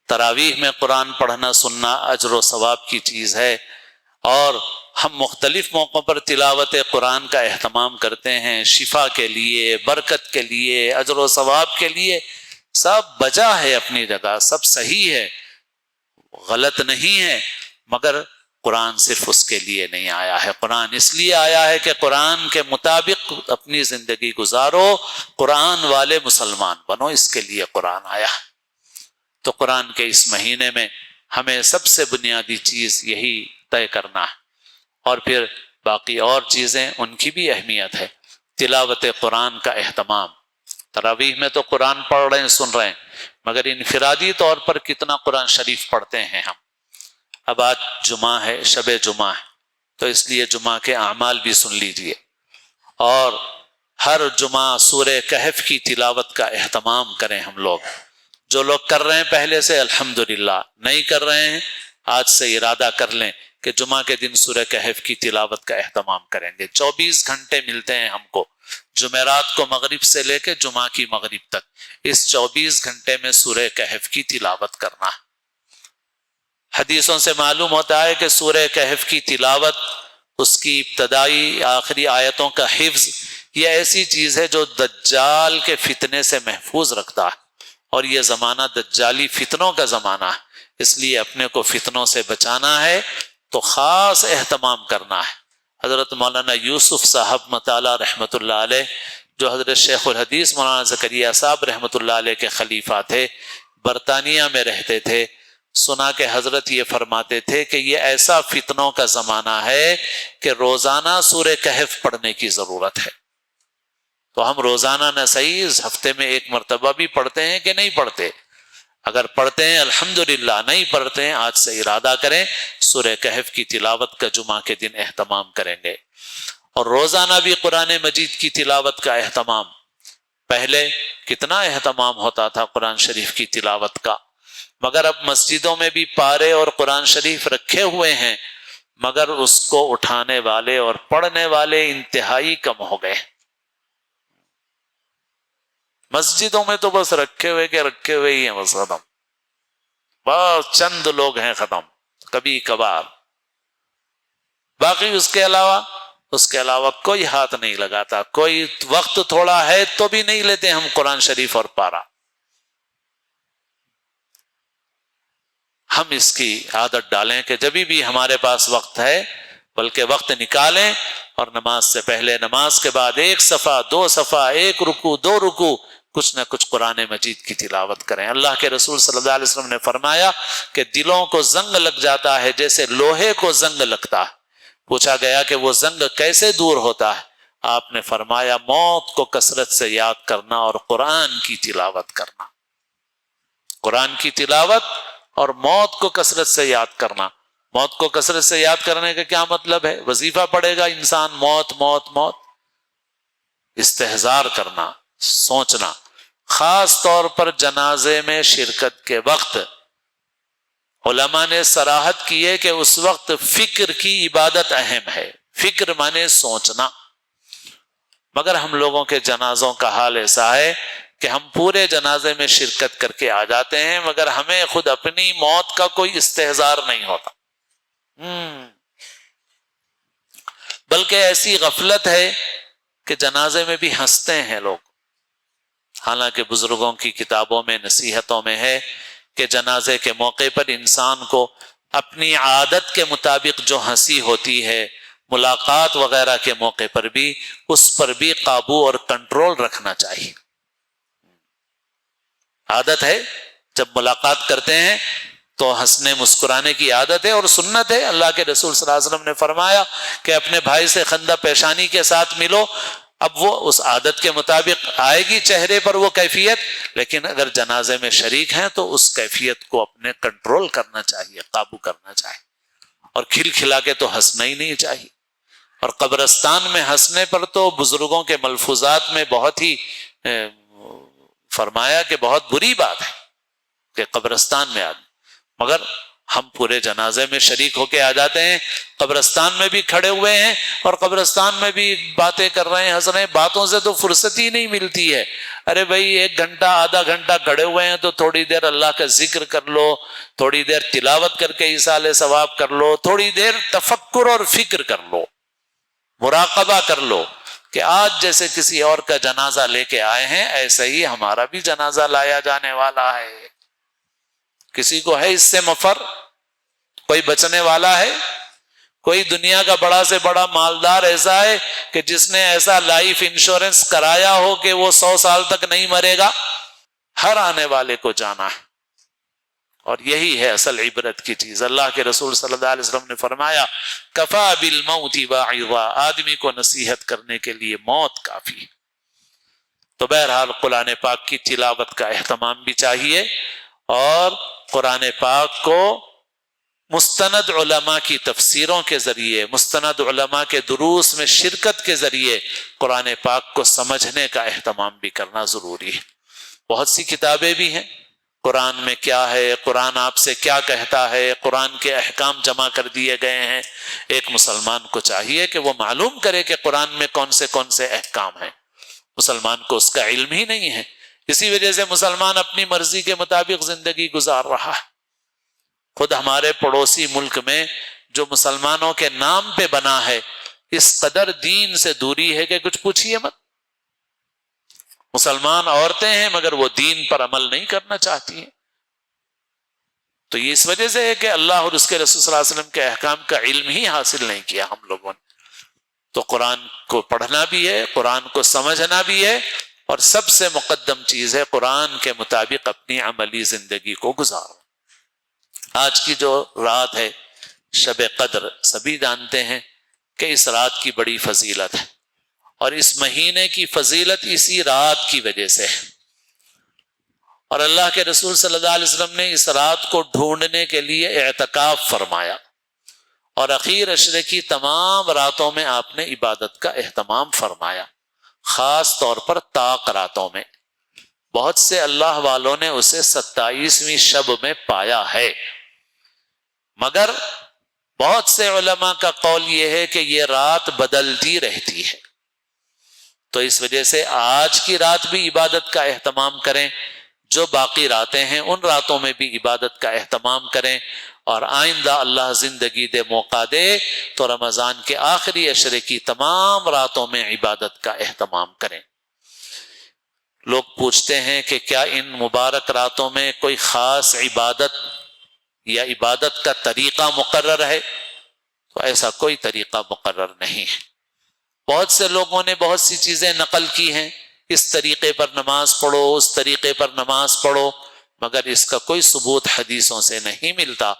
تراویح میں قرآن پڑھنا سننا اجر و ثواب کی چیز ہے، اور ہم مختلف موقعوں پر تلاوت قرآن کا اہتمام کرتے ہیں، شفا کے لیے، برکت کے لیے، اجر و ثواب کے لیے، سب بجا ہے اپنی جگہ، سب صحیح ہے، غلط نہیں ہے، مگر قرآن صرف اس کے لیے نہیں آیا ہے۔ قرآن اس لیے آیا ہے کہ قرآن کے مطابق اپنی زندگی گزارو، قرآن والے مسلمان بنو، اس کے لیے قرآن آیا۔ تو قرآن کے اس مہینے میں ہمیں سب سے بنیادی چیز یہی طے کرنا ہے، اور پھر باقی اور چیزیں ان کی بھی اہمیت ہے۔ تلاوت قرآن کا اہتمام، تراویح میں تو قرآن پڑھ رہے ہیں، سن رہے ہیں، مگر انفرادی طور پر کتنا قرآن شریف پڑھتے ہیں ہم؟ اب آج جمعہ ہے، شب جمعہ ہے، تو اس لیے جمعہ کے اعمال بھی سن لیجئے، اور ہر جمعہ سورہ کہف کی تلاوت کا اہتمام کریں ہم لوگ۔ جو لوگ کر رہے ہیں پہلے سے الحمدللہ، نہیں کر رہے ہیں آج سے ارادہ کر لیں کہ جمعہ کے دن سورہ کہف کی تلاوت کا اہتمام کریں گے۔ 24 گھنٹے ملتے ہیں ہم کو، جمعرات کو مغرب سے لے کے جمعہ کی مغرب تک، اس 24 گھنٹے میں سورہ کہف کی تلاوت کرنا ہے۔ حدیثوں سے معلوم ہوتا ہے کہ سورہ کہف کی تلاوت، اس کی ابتدائی آخری آیتوں کا حفظ، یہ ایسی چیز ہے جو دجال کے فتنے سے محفوظ رکھتا ہے، اور یہ زمانہ دجالی فتنوں کا زمانہ ہے، اس لیے اپنے کو فتنوں سے بچانا ہے تو خاص اہتمام کرنا ہے۔ حضرت مولانا یوسف صاحب مطالعہ رحمۃ اللہ علیہ، جو حضرت شیخ الحدیث مولانا زکریا صاحب رحمۃ اللہ علیہ کے خلیفہ تھے، برطانیہ میں رہتے تھے، سنا کہ حضرت یہ فرماتے تھے کہ یہ ایسا فتنوں کا زمانہ ہے کہ روزانہ سورہ کہف پڑھنے کی ضرورت ہے۔ تو ہم روزانہ نہ صحیح ہفتے میں ایک مرتبہ بھی پڑھتے ہیں کہ نہیں پڑھتے؟ اگر پڑھتے ہیں الحمدللہ، نہیں پڑھتے ہیں آج سے ارادہ کریں سورہ کہف کی تلاوت کا جمعہ کے دن اہتمام کریں گے، اور روزانہ بھی قرآن مجید کی تلاوت کا اہتمام۔ پہلے کتنا اہتمام ہوتا تھا قرآن شریف کی تلاوت کا، مگر اب مسجدوں میں بھی پارے اور قرآن شریف رکھے ہوئے ہیں، مگر اس کو اٹھانے والے اور پڑھنے والے انتہائی کم ہو گئے۔ مسجدوں میں تو بس رکھے ہوئے کہ رکھے ہوئے ہی ہیں، بس ختم، بس چند لوگ ہیں ختم، کبھی کبھار، باقی اس کے علاوہ کوئی ہاتھ نہیں لگاتا، کوئی وقت تھوڑا ہے تو بھی نہیں لیتے ہم قرآن شریف اور پارا۔ ہم اس کی عادت ڈالیں کہ جبھی بھی ہمارے پاس وقت ہے، بلکہ وقت نکالیں، اور نماز سے پہلے، نماز کے بعد 1 صفحہ 2 صفحہ، 1 رکوع 2 رکوع، کچھ نہ کچھ قرآن مجید کی تلاوت کریں۔ اللہ کے رسول صلی اللہ علیہ وسلم نے فرمایا کہ دلوں کو زنگ لگ جاتا ہے جیسے لوہے کو زنگ لگتا ہے۔ پوچھا گیا کہ وہ زنگ کیسے دور ہوتا ہے؟ آپ نے فرمایا موت کو کثرت سے یاد کرنا اور قرآن کی تلاوت کرنا۔ قرآن کی تلاوت اور موت کو کثرت سے یاد کرنا۔ موت کو کثرت سے یاد کرنے کا کیا مطلب ہے؟ وظیفہ پڑھے گا انسان، موت موت موت، استحضار کرنا، سوچنا۔ خاص طور پر جنازے میں شرکت کے وقت علماء نے صراحت کی ہے کہ اس وقت فکر کی عبادت اہم ہے۔ فکر مانے سوچنا، مگر ہم لوگوں کے جنازوں کا حال ایسا ہے کہ ہم پورے جنازے میں شرکت کر کے آ جاتے ہیں، مگر ہمیں خود اپنی موت کا کوئی استحضار نہیں ہوتا، بلکہ ایسی غفلت ہے کہ جنازے میں بھی ہنستے ہیں لوگ، حالانکہ بزرگوں کی کتابوں میں نصیحتوں میں ہے کہ جنازے کے موقع پر انسان کو اپنی عادت کے مطابق جو ہنسی ہوتی ہے، ملاقات وغیرہ کے موقع پر بھی اس پر بھی قابو اور کنٹرول رکھنا چاہیے۔ عادت ہے جب ملاقات کرتے ہیں تو ہنسنے مسکرانے کی عادت ہے اور سنت ہے۔ اللہ کے رسول صلی اللہ علیہ وسلم نے فرمایا کہ اپنے بھائی سے خندہ پیشانی کے ساتھ ملو۔ اب وہ اس عادت کے مطابق آئے گی چہرے پر وہ کیفیت، لیکن اگر جنازے میں شریک ہیں تو اس کیفیت کو اپنے کنٹرول کرنا چاہیے، قابو کرنا چاہیے، اور کھل کھلا کے تو ہنسنا ہی نہیں چاہیے۔ اور قبرستان میں ہنسنے پر تو بزرگوں کے ملفوظات میں بہت ہی فرمایا کہ بہت بری بات ہے کہ قبرستان میں آدمی، مگر ہم پورے جنازے میں شریک ہو کے آ جاتے ہیں، قبرستان میں بھی کھڑے ہوئے ہیں اور قبرستان میں بھی باتیں کر رہے ہیں، ہنس رہے ہیں، باتوں سے تو فرصت ہی نہیں ملتی ہے۔ ارے بھائی 1 گھنٹہ آدھا گھنٹہ کھڑے ہوئے ہیں تو تھوڑی دیر اللہ کا ذکر کر لو، تھوڑی دیر تلاوت کر کے ایصال ثواب کر لو، تھوڑی دیر تفکر اور فکر کر لو، مراقبہ کر لو کہ آج جیسے کسی اور کا جنازہ لے کے آئے ہیں ایسے ہی ہمارا بھی جنازہ لایا جانے والا ہے۔ کسی کو ہے اس سے مفر؟ کوئی بچنے والا ہے؟ کوئی دنیا کا بڑا سے بڑا مالدار ایسا ہے کہ جس نے ایسا لائف انشورنس کرایا ہو کہ وہ 100 سال تک نہیں مرے گا؟ ہر آنے والے کو جانا ہے، اور یہی ہے اصل عبرت کی چیز۔ اللہ کے رسول صلی اللہ علیہ وسلم نے فرمایا کفا بالموت واعظا، آدمی کو نصیحت کرنے کے لیے موت کافی۔ تو بہرحال قرآن پاک کی تلاوت کا اہتمام بھی چاہیے، اور قرآن پاک کو مستند علماء کی تفسیروں کے ذریعے، مستند علماء کے دروس میں شرکت کے ذریعے قرآن پاک کو سمجھنے کا اہتمام بھی کرنا ضروری ہے۔ بہت سی کتابیں بھی ہیں، قرآن میں کیا ہے، قرآن آپ سے کیا کہتا ہے، قرآن کے احکام جمع کر دیے گئے ہیں۔ ایک مسلمان کو چاہیے کہ وہ معلوم کرے کہ قرآن میں کون سے احکام ہیں۔ مسلمان کو اس کا علم ہی نہیں ہے، اسی وجہ سے مسلمان اپنی مرضی کے مطابق زندگی گزار رہا ہے۔ خود ہمارے پڑوسی ملک میں جو مسلمانوں کے نام پہ بنا ہے، اس قدر دین سے دوری ہے کہ کچھ پوچھیے مت۔ مسلمان عورتیں ہیں مگر وہ دین پر عمل نہیں کرنا چاہتی ہیں۔ تو یہ اس وجہ سے ہے کہ اللہ اور اس کے رسول صلی اللہ علیہ وسلم کے احکام کا علم ہی حاصل نہیں کیا ہم لوگوں نے۔ تو قرآن کو پڑھنا بھی ہے، قرآن کو سمجھنا بھی ہے، اور سب سے مقدم چیز ہے قرآن کے مطابق اپنی عملی زندگی کو گزارو۔ آج کی جو رات ہے شب قدر، سبھی جانتے ہیں کہ اس رات کی بڑی فضیلت ہے، اور اس مہینے کی فضیلت اسی رات کی وجہ سے ہے۔ اور اللہ کے رسول صلی اللہ علیہ وسلم نے اس رات کو ڈھونڈنے کے لیے اعتکاف فرمایا، اور اخیر عشرے کی تمام راتوں میں آپ نے عبادت کا اہتمام فرمایا، خاص طور پر طاق راتوں میں۔ بہت سے اللہ والوں نے اسے 27ویں شب میں پایا ہے، مگر بہت سے علماء کا قول یہ ہے کہ یہ رات بدلتی رہتی ہے۔ تو اس وجہ سے آج کی رات بھی عبادت کا اہتمام کریں، جو باقی راتیں ہیں ان راتوں میں بھی عبادت کا اہتمام کریں، اور آئندہ اللہ زندگی دے، موقع دے تو رمضان کے آخری عشرے کی تمام راتوں میں عبادت کا اہتمام کریں۔ لوگ پوچھتے ہیں کہ کیا ان مبارک راتوں میں کوئی خاص عبادت یا عبادت کا طریقہ مقرر ہے؟ تو ایسا کوئی طریقہ مقرر نہیں ہے۔ بہت سے لوگوں نے بہت سی چیزیں نقل کی ہیں، اس طریقے پر نماز پڑھو، اس طریقے پر نماز پڑھو، مگر اس کا کوئی ثبوت حدیثوں سے نہیں ملتا۔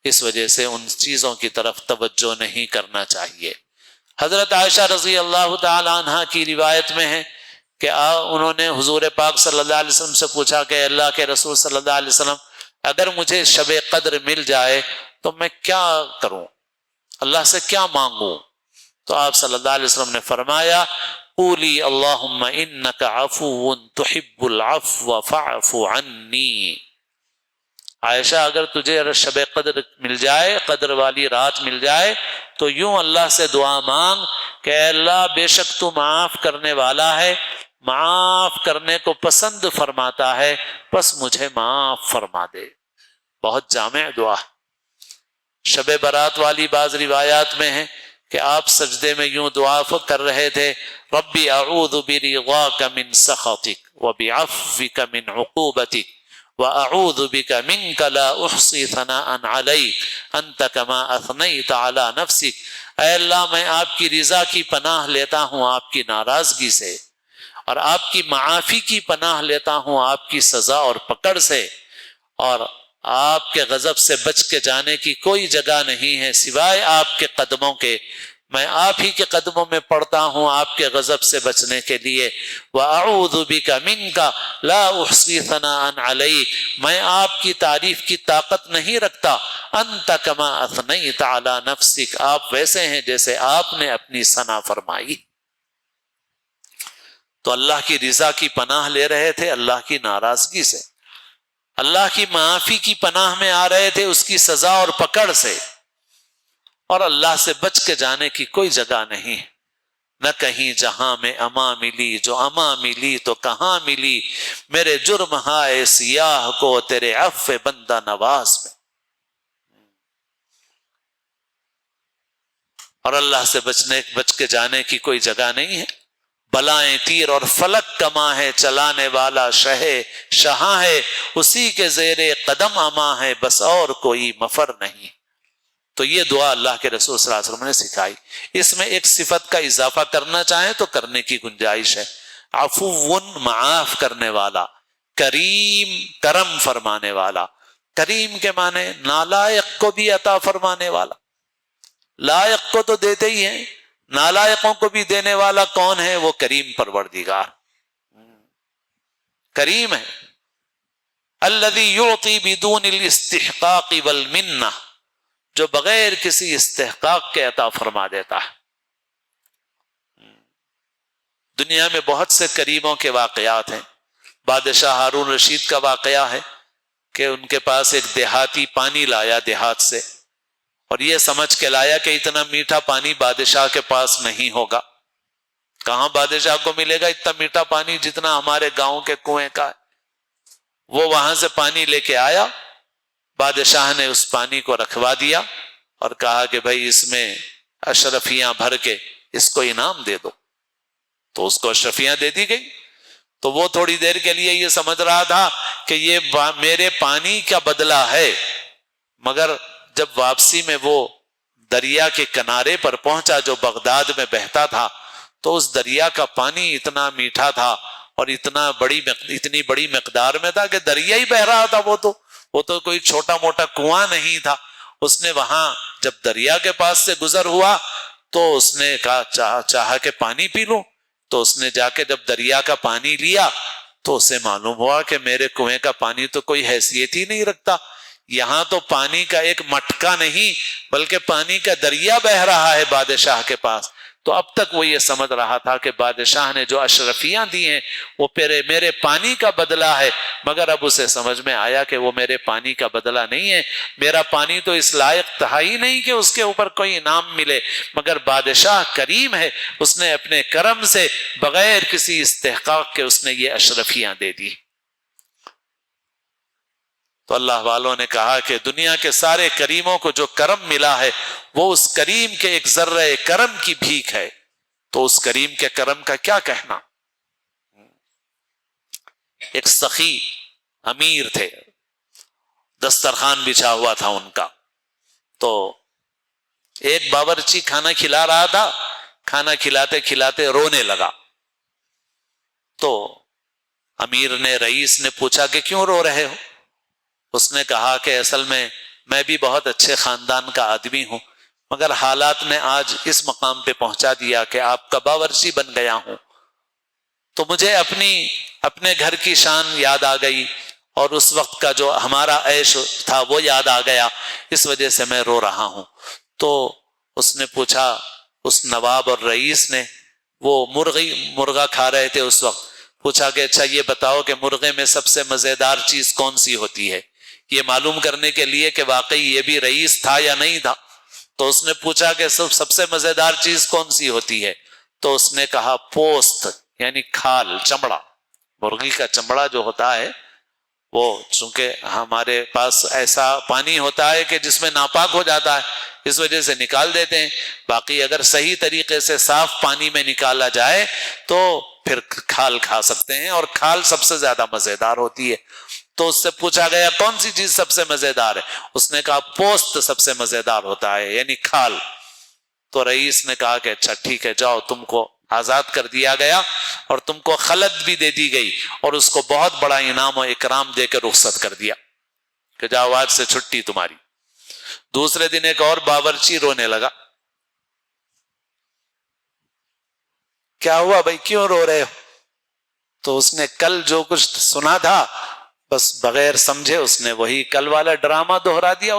اس وجہ سے ان چیزوں کی طرف توجہ نہیں کرنا چاہیے۔ حضرت عائشہ رضی اللہ تعالی عنہا کی روایت میں ہے کہ انہوں نے حضور پاک صلی اللہ علیہ وسلم سے پوچھا کہ اللہ کے رسول صلی اللہ علیہ وسلم، اگر مجھے شب قدر مل جائے تو میں کیا کروں، اللہ سے کیا مانگوں؟ تو آپ صلی اللہ علیہ وسلم نے فرمایا قولی اللہم انک عفو تحب العفو فاعف عنی۔ عائشہ اگر تجھے شب قدر مل جائے، قدر والی رات مل جائے، تو یوں اللہ سے دعا مانگ کہ اے اللہ بے شک تو معاف کرنے والا ہے، معاف کرنے کو پسند فرماتا ہے، بس مجھے معاف فرما دے۔ بہت جامع دعا۔ شب برات والی بعض روایات میں ہے کہ آپ سجدے میں یوں دعا کر رہے تھے، ربی اعوذ برضاک من سخطک وبعفوک من عقوبتک واعوذ بک منک لا احصی ثناء علیک انت کما اثنیت علی نفسک۔ اے اللہ میں آپ کی رضا کی پناہ لیتا ہوں آپ کی ناراضگی سے، اور آپ کی معافی کی پناہ لیتا ہوں آپ کی سزا اور پکڑ سے، اور آپ کے غضب سے بچ کے جانے کی کوئی جگہ نہیں ہے سوائے آپ کے قدموں کے۔ میں آپ ہی کے قدموں میں پڑتا ہوں آپ کے غضب سے بچنے کے لیے۔ وَأَعُوذُ بِكَ مِنْكَ لَا أُحْصِي ثَنَاءً عَلَيْكَ، میں آپ کی تعریف کی طاقت نہیں رکھتا۔ أَنْتَ كَمَا أَثْنَيْتَ عَلَى نَفْسِكَ، آپ ویسے ہیں جیسے آپ نے اپنی ثنا فرمائی۔ تو اللہ کی رضا کی پناہ لے رہے تھے اللہ کی ناراضگی سے، اللہ کی معافی کی پناہ میں آ رہے تھے اس کی سزا اور پکڑ سے، اور اللہ سے بچ کے جانے کی کوئی جگہ نہیں۔ نہ کہیں جہاں میں اما ملی، جو اما ملی تو کہاں ملی، میرے جرم ہائے سیاہ کو تیرے عفو بندہ نواز میں۔ اور اللہ سے بچ کے جانے کی کوئی جگہ نہیں ہے۔ بلائیں تیر اور فلک کما ہے، چلانے والا شہاں ہے، اسی کے زیر قدم اما ہے، بس اور کوئی مفر نہیں۔ تو یہ دعا اللہ کے رسول صلی اللہ علیہ وسلم نے سکھائی۔ اس میں ایک صفت کا اضافہ کرنا چاہیں تو کرنے کی گنجائش ہے، عفو، معاف کرنے والا، کریم، کرم فرمانے والا۔ کریم کے معنی نالائق کو بھی عطا فرمانے والا، لائق کو تو دیتے ہی ہیں، نالائقوں کو بھی دینے والا کون ہے؟ وہ کریم پروردگار کریم ہے۔ الذی یعطی بدون الاستحقاق والمنہ، جو بغیر کسی استحقاق کے عطا فرما دیتا ہے۔ دنیا میں بہت سے کریموں کے واقعات ہیں۔ بادشاہ ہارون رشید کا واقعہ ہے کہ ان کے پاس ایک دیہاتی پانی لایا دیہات سے، اور یہ سمجھ کے لایا کہ اتنا میٹھا پانی بادشاہ کے پاس نہیں ہوگا۔ کہاں بادشاہ کو ملے گا اتنا میٹھا پانی جتنا ہمارے گاؤں کے کنویں کا ہے؟ وہ وہاں سے پانی لے کے آیا، بادشاہ نے اس پانی کو رکھوا دیا اور کہا کہ بھائی اس میں اشرفیاں بھر کے اس کو انعام دے دو۔ تو اس کو اشرفیاں دے دی گئی۔ تو وہ تھوڑی دیر کے لیے یہ سمجھ رہا تھا کہ یہ میرے پانی کا بدلہ ہے، مگر جب واپسی میں وہ دریا کے کنارے پر پہنچا جو بغداد میں بہتا تھا، تو اس دریا کا پانی اتنا میٹھا تھا اور اتنی بڑی مقدار میں تھا کہ دریا ہی بہ رہا تھا۔ وہ تو کوئی چھوٹا موٹا کنواں نہیں تھا۔ اس نے وہاں جب دریا کے پاس سے گزر ہوا تو اس نے کہا چاہا کہ پانی پی لوں۔ تو اس نے جا کے جب دریا کا پانی لیا تو اسے معلوم ہوا کہ میرے کنویں کا پانی تو کوئی حیثیت ہی نہیں رکھتا، یہاں تو پانی کا ایک مٹکا نہیں بلکہ پانی کا دریا بہ رہا ہے بادشاہ کے پاس۔ تو اب تک وہ یہ سمجھ رہا تھا کہ بادشاہ نے جو اشرفیاں دی ہیں وہ میرے پانی کا بدلہ ہے، مگر اب اسے سمجھ میں آیا کہ وہ میرے پانی کا بدلہ نہیں ہے۔ میرا پانی تو اس لائق تھا ہی نہیں کہ اس کے اوپر کوئی انعام ملے، مگر بادشاہ کریم ہے، اس نے اپنے کرم سے بغیر کسی استحقاق کے اس نے یہ اشرفیاں دے دی۔ تو اللہ والوں نے کہا کہ دنیا کے سارے کریموں کو جو کرم ملا ہے وہ اس کریم کے ایک ذرہ کرم کی بھیک ہے، تو اس کریم کے کرم کا کیا کہنا۔ ایک سخی امیر تھے، دسترخوان بچھا ہوا تھا ان کا، تو ایک باورچی کھانا کھلا رہا تھا، کھانا کھلاتے کھلاتے رونے لگا۔ تو امیر نے، رئیس نے پوچھا کہ کیوں رو رہے ہو؟ اس نے کہا کہ اصل میں بھی بہت اچھے خاندان کا آدمی ہوں، مگر حالات نے آج اس مقام پہ پہنچا دیا کہ آپ کا باورچی بن گیا ہوں، تو مجھے اپنے گھر کی شان یاد آ گئی اور اس وقت کا جو ہمارا عیش تھا وہ یاد آ گیا، اس وجہ سے میں رو رہا ہوں۔ تو اس نے پوچھا، اس نواب اور رئیس نے، وہ مرغا کھا رہے تھے اس وقت، پوچھا کہ اچھا یہ بتاؤ کہ مرغے میں سب سے مزیدار چیز کون سی ہوتی ہے، یہ معلوم کرنے کے لیے کہ واقعی یہ بھی رئیس تھا یا نہیں تھا۔ تو اس نے پوچھا کہ سب سے مزیدار چیز کون سی ہوتی ہے؟ تو اس نے کہا پوست، یعنی کھال، چمڑا، مرغی کا چمڑا جو ہوتا ہے وہ چونکہ ہمارے پاس ایسا پانی ہوتا ہے کہ جس میں ناپاک ہو جاتا ہے، اس وجہ سے نکال دیتے ہیں، باقی اگر صحیح طریقے سے صاف پانی میں نکالا جائے تو پھر کھال کھا سکتے ہیں، اور کھال سب سے زیادہ مزیدار ہوتی ہے۔ تو اس سے پوچھا گیا کون سی چیز سب سے مزیدار ہے؟ اس نے کہا پوست سب سے مزیدار ہوتا ہے، یعنی کھال۔ تو رئیس نے کہا کہ اچھا ٹھیک ہے، جاؤ، تم کو آزاد کر دیا گیا اور تم کو خلد بھی دے دی گئی، اور اس کو بہت بڑا انعام و اکرام دے کے رخصت کر دیا کہ جاؤ آج سے چھٹی تمہاری۔ دوسرے دن ایک اور باورچی رونے لگا۔ کیا ہوا بھائی، کیوں رو رہے ہو؟ تو اس نے کل جو کچھ سنا تھا بس بغیر سمجھے اس نے وہی کل والا ڈرامہ دہرا دیا۔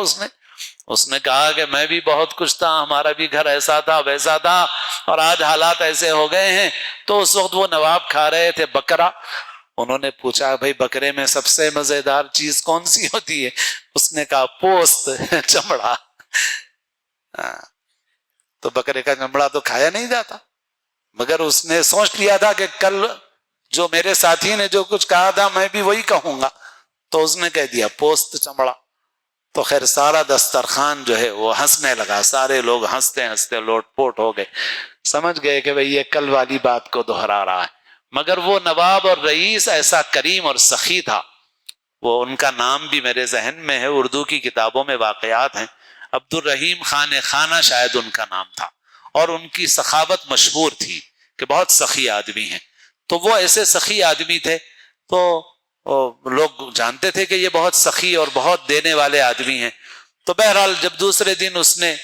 اس نے کہا کہ میں بھی بہت کچھ تھا، ہمارا بھی گھر ایسا تھا ویسا تھا، اور آج حالات ایسے ہو گئے ہیں۔ تو اس وقت وہ نواب کھا رہے تھے بکرا۔ انہوں نے پوچھا بھائی بکرے میں سب سے مزیدار چیز کون سی ہوتی ہے؟ اس نے کہا پوست، چمڑا۔ تو بکرے کا چمڑا تو کھایا نہیں جاتا، مگر اس نے سوچ لیا تھا کہ کل جو میرے ساتھی نے جو کچھ کہا تھا میں بھی وہی کہوں گا، تو اس نے کہہ دیا پوست، چمڑا۔ تو خیر سارا دسترخوان جو ہے وہ ہنسنے لگا، سارے لوگ ہنستے ہنستے لوٹ پوٹ ہو گئے، سمجھ گئے کہ بھئی یہ کل والی بات کو دہرا رہا ہے۔ مگر وہ نواب اور رئیس ایسا کریم اور سخی تھا، وہ ان کا نام بھی میرے ذہن میں ہے، اردو کی کتابوں میں واقعات ہیں، عبد الرحیم خان خانہ شاید ان کا نام تھا، اور ان کی سخاوت مشہور تھی کہ بہت سخی آدمی ہیں۔ تو وہ ایسے سخی آدمی تھے، تو لوگ جانتے تھے کہ یہ بہت سخی اور بہت دینے والے آدمی ہیں۔ تو بہرحال جب دوسرے دن اس نے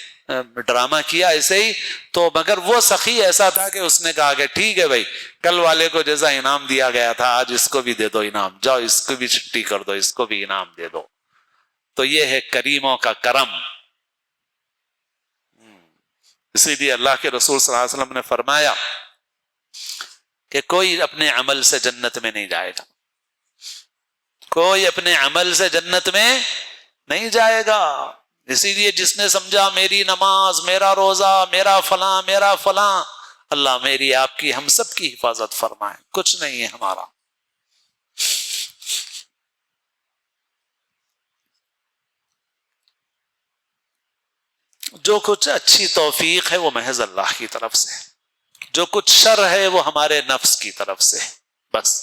ڈرامہ کیا ایسے ہی، تو مگر وہ سخی ایسا تھا کہ اس نے کہا کہ ٹھیک ہے بھائی، کل والے کو جیسا انعام دیا گیا تھا آج اس کو بھی دے دو انعام، جاؤ اس کو بھی چھٹی کر دو، اس کو بھی انعام دے دو۔ تو یہ ہے کریموں کا کرم۔ اسی لیے اللہ کے رسول صلی اللہ علیہ وسلم نے فرمایا کہ کوئی اپنے عمل سے جنت میں نہیں جائے گا، کوئی اپنے عمل سے جنت میں نہیں جائے گا۔ اسی لیے جس نے سمجھا میری نماز، میرا روزہ، میرا فلاں میرا فلاں، اللہ میری آپ کی ہم سب کی حفاظت فرمائے، کچھ نہیں ہے ہمارا۔ جو کچھ اچھی توفیق ہے وہ محض اللہ کی طرف سے، جو کچھ شر ہے وہ ہمارے نفس کی طرف سے۔ بس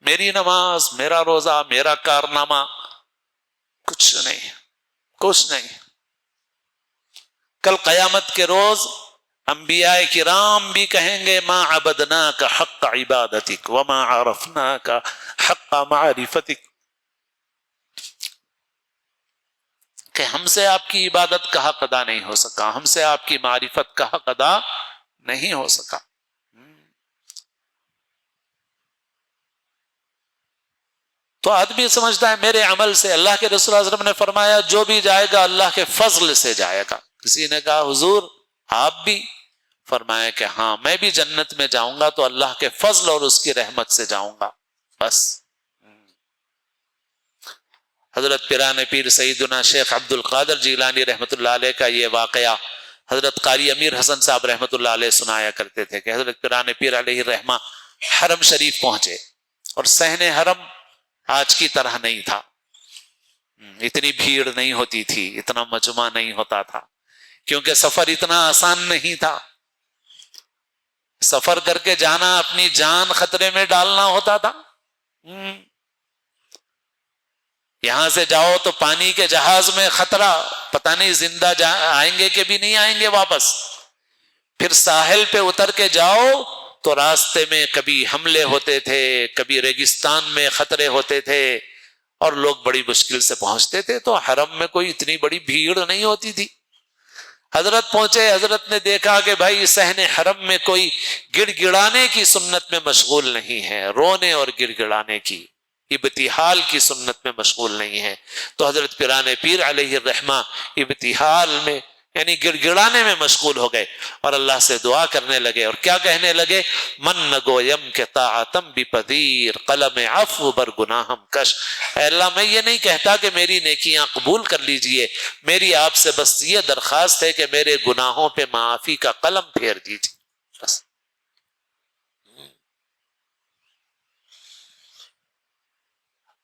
میری نماز، میرا روزہ، میرا کارنامہ، کچھ نہیں، کچھ نہیں۔ کل قیامت کے روز انبیاء کرام بھی کہیں گے ما عبدناک حق عبادتک وما عرفناک حق معرفتک، کہ ہم سے آپ کی عبادت کا حق ادا نہیں ہو سکا، ہم سے آپ کی معرفت کا حق ادا نہیں ہو سکا۔ تو آدمی سمجھتا ہے میرے عمل سے، اللہ کے رسول صلی اللہ علیہ وسلم نے فرمایا جو بھی جائے گا اللہ کے فضل سے جائے گا۔ کسی نے کہا حضور آپ بھی؟ فرمایا کہ ہاں میں بھی جنت میں جاؤں گا تو اللہ کے فضل اور اس کی رحمت سے جاؤں گا، بس۔ حضرت پیران پیر سیدنا شیخ عبد القادر جیلانی رحمۃ اللہ علیہ کا یہ واقعہ حضرت قاری امیر حسن صاحب رحمۃ اللہ علیہ سنایا کرتے تھے کہ حضرت پیران پیر علیہ الرحمہ حرم شریف پہنچے، اور صحن حرم آج کی طرح نہیں تھا، اتنی بھیڑ نہیں ہوتی تھی، اتنا مجمع نہیں ہوتا تھا، کیونکہ سفر اتنا آسان نہیں تھا۔ سفر کر کے جانا اپنی جان خطرے میں ڈالنا ہوتا تھا۔ یہاں سے جاؤ تو پانی کے جہاز میں خطرہ، پتہ نہیں زندہ آئیں گے کہ بھی نہیں آئیں گے واپس۔ پھر ساحل پہ اتر کے جاؤ تو راستے میں کبھی حملے ہوتے تھے، کبھی ریگستان میں خطرے ہوتے تھے، اور لوگ بڑی مشکل سے پہنچتے تھے۔ تو حرم میں کوئی اتنی بڑی بھیڑ نہیں ہوتی تھی۔ حضرت پہنچے، حضرت نے دیکھا کہ بھائی صحن حرم میں کوئی گڑ گڑانے کی سنت میں مشغول نہیں ہے، رونے اور گڑ گڑانے کی، ابتحال کی سنت میں مشغول نہیں ہے۔ تو حضرت پیران پیر علیہ الرحمہ ابتحال میں یعنی گڑ گڑانے میں مشغول ہو گئے، اور اللہ سے دعا کرنے لگے، اور کیا کہنے لگے؟ من نگویم کے طاعتم بپذیر قلم عفو بر گناہم کش۔ اے اللہ میں یہ نہیں کہتا کہ میری نیکیاں قبول کر لیجئے، میری آپ سے بس یہ درخواست ہے کہ میرے گناہوں پہ معافی کا قلم پھیر دیجئے، بس۔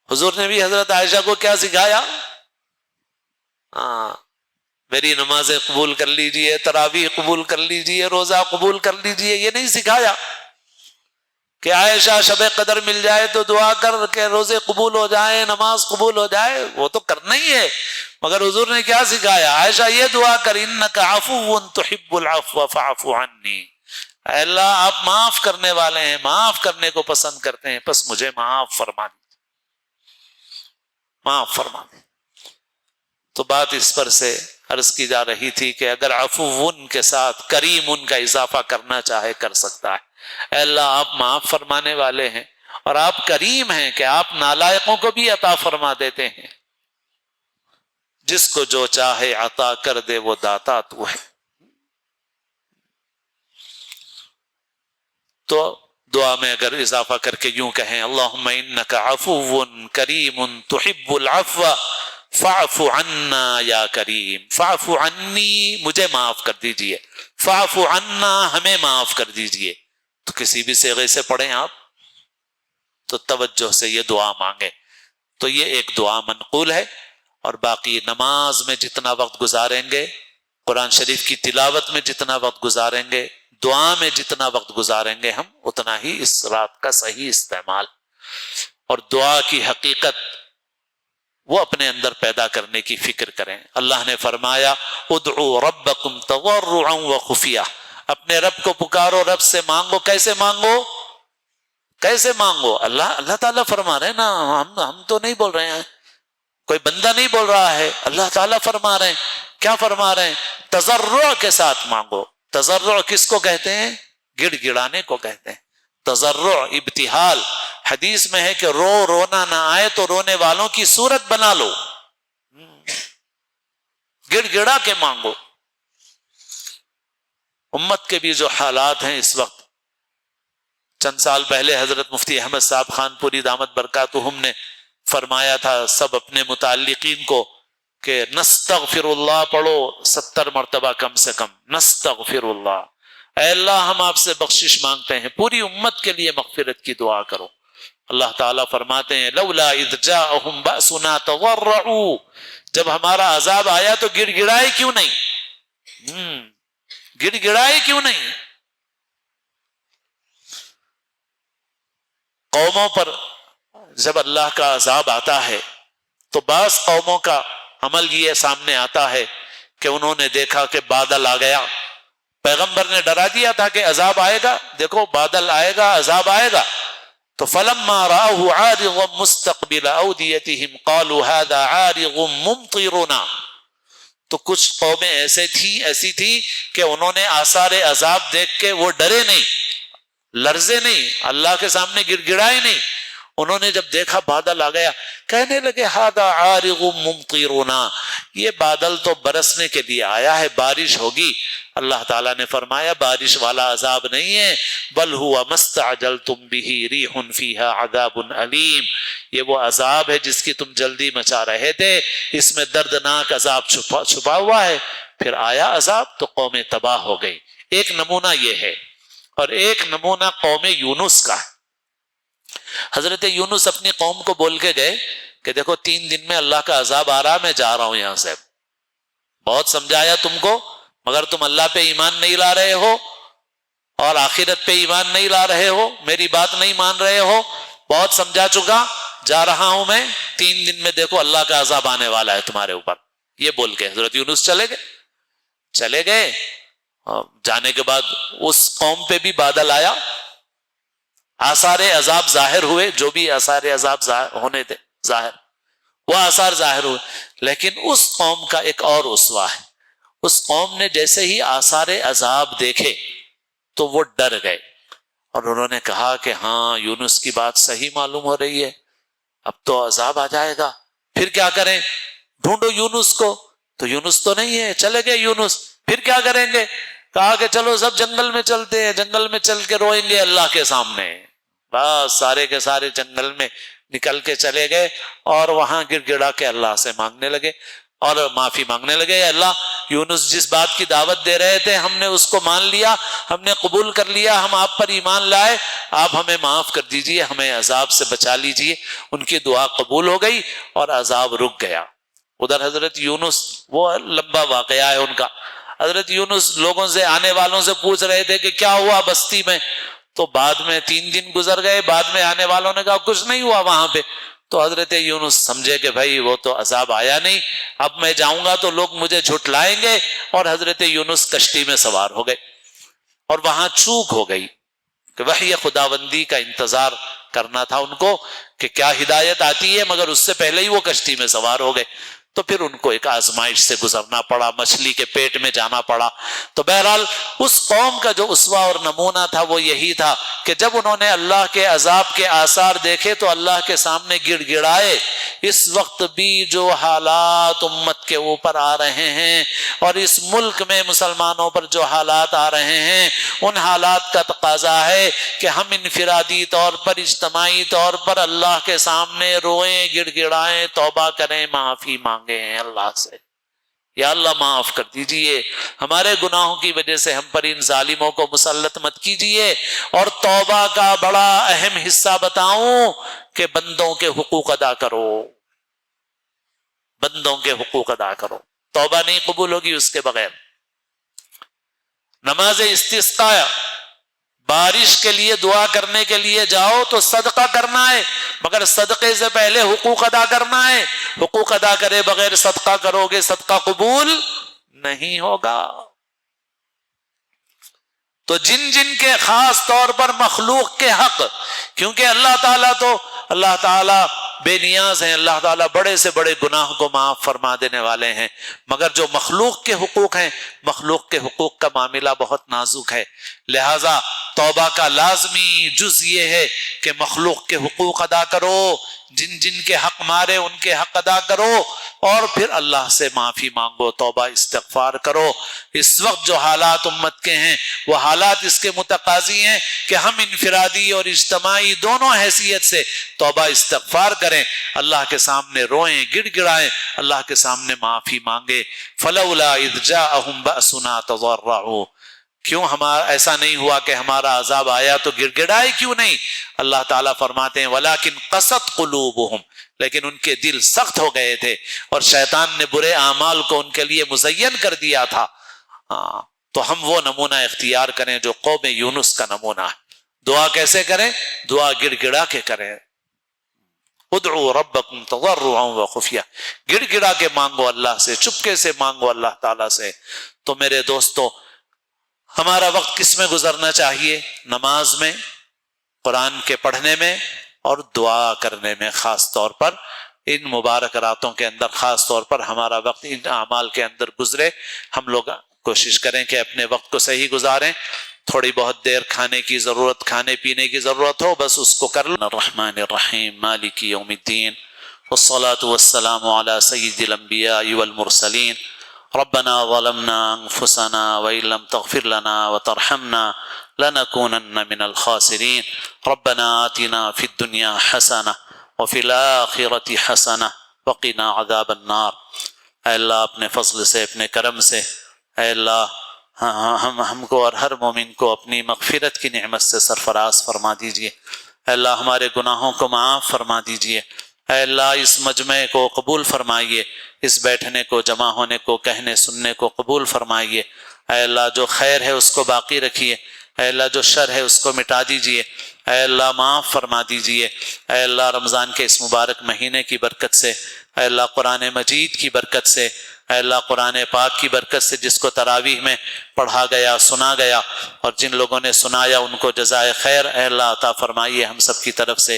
حضور نے بھی حضرت عائشہ کو کیا سکھایا؟ میری نمازیں قبول کر لیجئے، تراویح قبول کر لیجئے، روزہ قبول کر لیجئے، یہ نہیں سکھایا کہ عائشہ شب قدر مل جائے تو دعا کر کے روزے قبول ہو جائیں، نماز قبول ہو جائے، وہ تو کرنا ہی ہے، مگر حضور نے کیا سکھایا؟ عائشہ یہ دعا کر انک عفو تحب العفو فاعف عنی، اے اللہ آپ معاف کرنے والے ہیں، معاف کرنے کو پسند کرتے ہیں، بس مجھے معاف فرما دیجیے، معاف فرما دیجیے۔ تو بات اس پر سے عرض کی جا رہی تھی کہ اگر عفون کے ساتھ کریم ان کا اضافہ کرنا چاہے کر سکتا ہے۔ اے اللہ آپ معاف فرمانے والے ہیں اور آپ کریم ہیں کہ آپ نالائقوں کو بھی عطا فرما دیتے ہیں، جس کو جو چاہے عطا کر دے وہ داتا تو ہے۔ تو دعا میں اگر اضافہ کر کے یوں کہیں اللہم انک عفو کریم تحب العفو فاعف عنا یا کریم، فاعف عنی مجھے معاف کر دیجئے، فاعف عنا ہمیں معاف کر دیجئے، تو کسی بھی صیغے سے پڑھیں آپ تو توجہ سے یہ دعا مانگیں۔ تو یہ ایک دعا منقول ہے، اور باقی نماز میں جتنا وقت گزاریں گے، قرآن شریف کی تلاوت میں جتنا وقت گزاریں گے، دعا میں جتنا وقت گزاریں گے ہم، اتنا ہی اس رات کا صحیح استعمال اور دعا کی حقیقت وہ اپنے اندر پیدا کرنے کی فکر کریں۔ اللہ نے فرمایا ادعوا ربکم تضرعا وخفیہ، اپنے رب کو پکارو، رب سے مانگو۔ کیسے مانگو؟ کیسے مانگو؟ اللہ تعالیٰ فرما رہے ہیں نا، ہم تو نہیں بول رہے ہیں، کوئی بندہ نہیں بول رہا ہے، اللہ تعالیٰ فرما رہے ہیں۔ کیا فرما رہے ہیں؟ تضرع کے ساتھ مانگو۔ تضرع کس کو کہتے ہیں؟ گڑ گڑانے کو کہتے ہیں۔ تضرع ابتحال، حدیث میں ہے کہ رونا نہ آئے تو رونے والوں کی صورت بنا لو، گڑ گڑا کے مانگو۔ امت کے بھی جو حالات ہیں اس وقت، چند سال پہلے حضرت مفتی احمد صاحب خان پوری دامت برکاتہم نے فرمایا تھا سب اپنے متعلقین کو کہ نستغفر اللہ پڑھو 70 مرتبہ کم سے کم، نستغفر اللہ، اے اللہ ہم آپ سے بخشش مانگتے ہیں، پوری امت کے لیے مغفرت کی دعا کرو۔ اللہ تعالیٰ فرماتے ہیں لولا اذ جاءہم بأسنا تضرعوا، جب ہمارا عذاب آیا تو گڑ گڑائے کیوں نہیں؟ گڑ گڑائے کیوں نہیں؟ قوموں پر جب اللہ کا عذاب آتا ہے تو بعض قوموں کا عمل یہ سامنے آتا ہے کہ انہوں نے دیکھا کہ بادل آ گیا، پیغمبر نے ڈرا دیا تھا کہ عذاب آئے گا، دیکھو بادل آئے گا، عذاب آئے گا، تو فلما رأوه عارضا مستقبل اودیتهم قالوا هذا عارض ممطرنا، تو کچھ قومیں ایسی تھی کہ انہوں نے آثار عذاب دیکھ کے وہ ڈرے نہیں، لرزے نہیں، اللہ کے سامنے گڑ گڑائے نہیں، انہوں نے جب دیکھا بادل آ گیا کہنے لگے هذا عارض ممطرنا، یہ بادل تو برسنے کے لیے آیا ہے، بارش ہوگی۔ اللہ تعالیٰ نے فرمایا بارش والا عذاب نہیں ہے، بل هو ما استعجلتم به ریح فیہا عذاب علیم، یہ وہ عذاب ہے جس کی تم جلدی مچا رہے تھے، اس میں دردناک عذاب چھپا ہوا ہے۔ پھر آیا عذاب تو قوم تباہ ہو گئی۔ ایک نمونہ یہ ہے، اور ایک نمونہ قوم یونس کا ہے۔ حضرت یونس اپنی قوم کو بول کے گئے کہ دیکھو 3 دن میں اللہ کا عذاب آ رہا، میں جا رہا ہوں یہاں سے، بہت سمجھایا تم کو مگر تم اللہ پہ ایمان نہیں لا رہے ہو اور آخرت پہ ایمان نہیں لا رہے ہو، میری بات نہیں مان رہے ہو، بہت سمجھا چکا، جا رہا ہوں میں، 3 دن میں دیکھو اللہ کا عذاب آنے والا ہے تمہارے اوپر، یہ بول کے حضرت یونس چلے گئے۔ جانے کے بعد اس قوم پہ بھی بادل آیا، آثار عذاب ظاہر ہوئے، جو بھی آثار عذاب ہونے تھے ظاہر، وہ آثار ظاہر ہوئے، لیکن اس قوم کا ایک اور اسوہ ہے، اس قوم نے جیسے ہی آثار عذاب دیکھے تو وہ ڈر گئے، اور انہوں نے کہا کہ ہاں یونس کی بات صحیح معلوم ہو رہی ہے، اب تو عذاب آ جائے گا، پھر کیا کریں؟ ڈھونڈو یونس کو، تو یونس تو نہیں ہے، چلے گئے یونس، پھر کیا کریں گے؟ کہا کہ چلو سب جنگل میں چلتے ہیں، جنگل میں چل کے روئیں گے اللہ کے سامنے، بس سارے کے سارے جنگل میں نکل کے چلے گئے اور وہاں گڑ گڑا کے اللہ سے مانگنے لگے۔ اور معافی مانگنے لگے، اے اللہ یونس جس بات کی دعوت دے رہے تھے ہم نے اس کو مان لیا، ہم نے قبول کر لیا، ہم آپ پر ایمان لائے، آپ ہمیں معاف کر دیجئے، ہمیں عذاب سے بچا لیجئے۔ ان کی دعا قبول ہو گئی اور عذاب رک گیا۔ ادھر حضرت یونس، وہ لمبا واقعہ ہے ان کا، حضرت یونس لوگوں سے، آنے والوں سے پوچھ رہے تھے کہ کیا ہوا بستی میں، تو بعد میں 3 دن گزر گئے، بعد میں آنے والوں نے کہا کچھ نہیں ہوا وہاں پہ، تو حضرت یونس سمجھے کہ بھائی وہ تو عذاب آیا نہیں، اب میں جاؤں گا تو لوگ مجھے جھٹلائیں گے، اور حضرت یونس کشتی میں سوار ہو گئے، اور وہاں چوک ہو گئی کہ وحی خداوندی کا انتظار کرنا تھا ان کو کہ کیا ہدایت آتی ہے، مگر اس سے پہلے ہی وہ کشتی میں سوار ہو گئے، تو پھر ان کو ایک آزمائش سے گزرنا پڑا، مچھلی کے پیٹ میں جانا پڑا۔ تو بہرحال اس قوم کا جو اسوہ اور نمونہ تھا وہ یہی تھا کہ جب انہوں نے اللہ کے عذاب کے آثار دیکھے تو اللہ کے سامنے گڑ گڑائے۔ اس وقت بھی جو حالات امت کے اوپر آ رہے ہیں اور اس ملک میں مسلمانوں پر جو حالات آ رہے ہیں، ان حالات کا تقاضا ہے کہ ہم انفرادی طور پر، اجتماعی طور پر اللہ کے سامنے روئیں، گڑ گڑائیں، توبہ کریں، معافی مانگیں اللہ سے، یا اللہ معاف کر دیجئے، ہمارے گناہوں کی وجہ سے ہم پر ان ظالموں کو مسلط مت کیجئے۔ اور توبہ کا بڑا اہم حصہ بتاؤں کہ بندوں کے حقوق ادا کرو، بندوں کے حقوق ادا کرو، توبہ نہیں قبول ہوگی اس کے بغیر۔ نماز استسقاء، بارش کے لیے دعا کرنے کے لیے جاؤ تو صدقہ کرنا ہے، مگر صدقے سے پہلے حقوق ادا کرنا ہے، حقوق ادا کرے بغیر صدقہ کرو گے صدقہ قبول نہیں ہوگا۔ تو جن جن کے خاص طور پر مخلوق کے حق، کیونکہ اللہ تعالیٰ بے نیاز ہیں، اللہ تعالیٰ بڑے سے بڑے گناہ کو معاف فرما دینے والے ہیں، مگر جو مخلوق کے حقوق ہیں، مخلوق کے حقوق کا معاملہ بہت نازک ہے، لہذا توبہ کا لازمی جز یہ ہے کہ مخلوق کے حقوق ادا کرو، جن جن کے حق مارے ان کے حق ادا کرو، اور پھر اللہ سے معافی مانگو، توبہ استغفار کرو۔ اس وقت جو حالات امت کے ہیں وہ حالات اس کے متقاضی ہیں کہ ہم انفرادی اور اجتماعی دونوں حیثیت سے توبہ استغفار کریں، اللہ کے سامنے روئیں، گڑ گڑائیں، اللہ کے سامنے معافی مانگے۔ فلولا اذ جاءہم بأسنا تضرعوا، کیوں ہمارا ایسا نہیں ہوا کہ ہمارا عذاب آیا تو گڑ گڑائے کیوں نہیں؟ اللہ تعالیٰ فرماتے ہیں وَلَكِنْ قَسَتْ قُلُوبُهُمْ، لیکن ان کے دل سخت ہو گئے تھے اور شیطان نے برے اعمال کو ان کے لیے مزین کر دیا تھا۔ تو ہم وہ نمونہ اختیار کریں جو قوم یونس کا نمونہ ہے۔ دعا کیسے کریں؟ دعا گڑ گڑا کے کریں، ادعوا ربکم تضرعا وخفیہ، گڑ گڑا کے مانگو اللہ سے، چپکے سے مانگو اللہ تعالیٰ سے۔ تو میرے دوستو، ہمارا وقت کس میں گزرنا چاہیے؟ نماز میں، قرآن کے پڑھنے میں اور دعا کرنے میں، خاص طور پر ان مبارک راتوں کے اندر خاص طور پر ہمارا وقت ان اعمال کے اندر گزرے۔ ہم لوگ کوشش کریں کہ اپنے وقت کو صحیح گزاریں، تھوڑی بہت دیر کھانے کی ضرورت، کھانے پینے کی ضرورت ہو بس اس کو کر لیں۔ الرحمن الرحیم مالک یوم الدین والصلاة والسلام علی سید الانبیاء والمرسلین ربنا ظلمنا انفسنا وان لم تغفر لنا وترحمنا لنكونن من الخاسرین ربنا آتنا فی الدنیا حسنہ وفی الآخرة حسنہ وقنا عذاب النار۔ اے اللہ اپنے فضل سے، اپنے کرم سے، اے اللہ ہم کو اور ہر مومن کو اپنی مغفرت کی نعمت سے سرفراز فرما دیجئے۔ اے اللہ ہمارے گناہوں کو معاف فرما دیجئے۔ اے اللہ اس مجمع کو قبول فرمائیے، اس بیٹھنے کو، جمع ہونے کو، کہنے سننے کو قبول فرمائیے۔ اے اللہ جو خیر ہے اس کو باقی رکھیے، اے اللہ جو شر ہے اس کو مٹا دیجئے، اے اللہ معاف فرما دیجئے۔ اے اللہ رمضان کے اس مبارک مہینے کی برکت سے، اے اللہ قرآن مجید کی برکت سے، اے اللہ قرآن پاک کی برکت سے جس کو تراویح میں پڑھا گیا، سنا گیا، اور جن لوگوں نے سنایا ان کو جزائے خیر اے اللہ عطا فرمائیے ہم سب کی طرف سے۔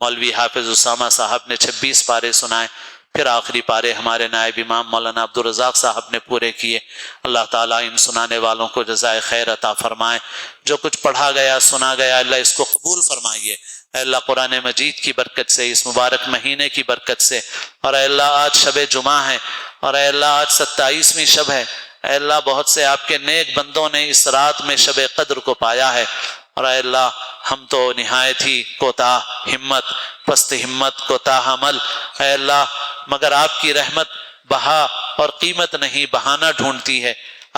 مولوی حافظ اسامہ صاحب نے 26 پارے سنائے، پھر آخری پارے ہمارے نائب امام مولانا عبدالرزاق صاحب نے پورے کیے۔ اللہ تعالیٰ ان سنانے والوں کو جزائے خیر عطا فرمائے۔ جو کچھ پڑھا گیا، سنا گیا، اللہ اس کو قبول فرمائیے۔ اے اللہ قرآن مجید کی برکت سے، اس مبارک مہینے کی برکت سے، اور اے اللہ آج شب جمعہ ہے، اور اے اللہ آج 27ویں شب ہے، اے اللہ بہت سے آپ کے نیک بندوں نے اس رات میں شب قدر کو پایا ہے، اور اے اللہ ہم تو نہایت ہی کوتاہ ہمت، پست ہمت، کوتاہ عمل، اے اللہ مگر آپ کی رحمت بہا اور قیمت نہیں، بہانہ ڈھونڈتی ہے۔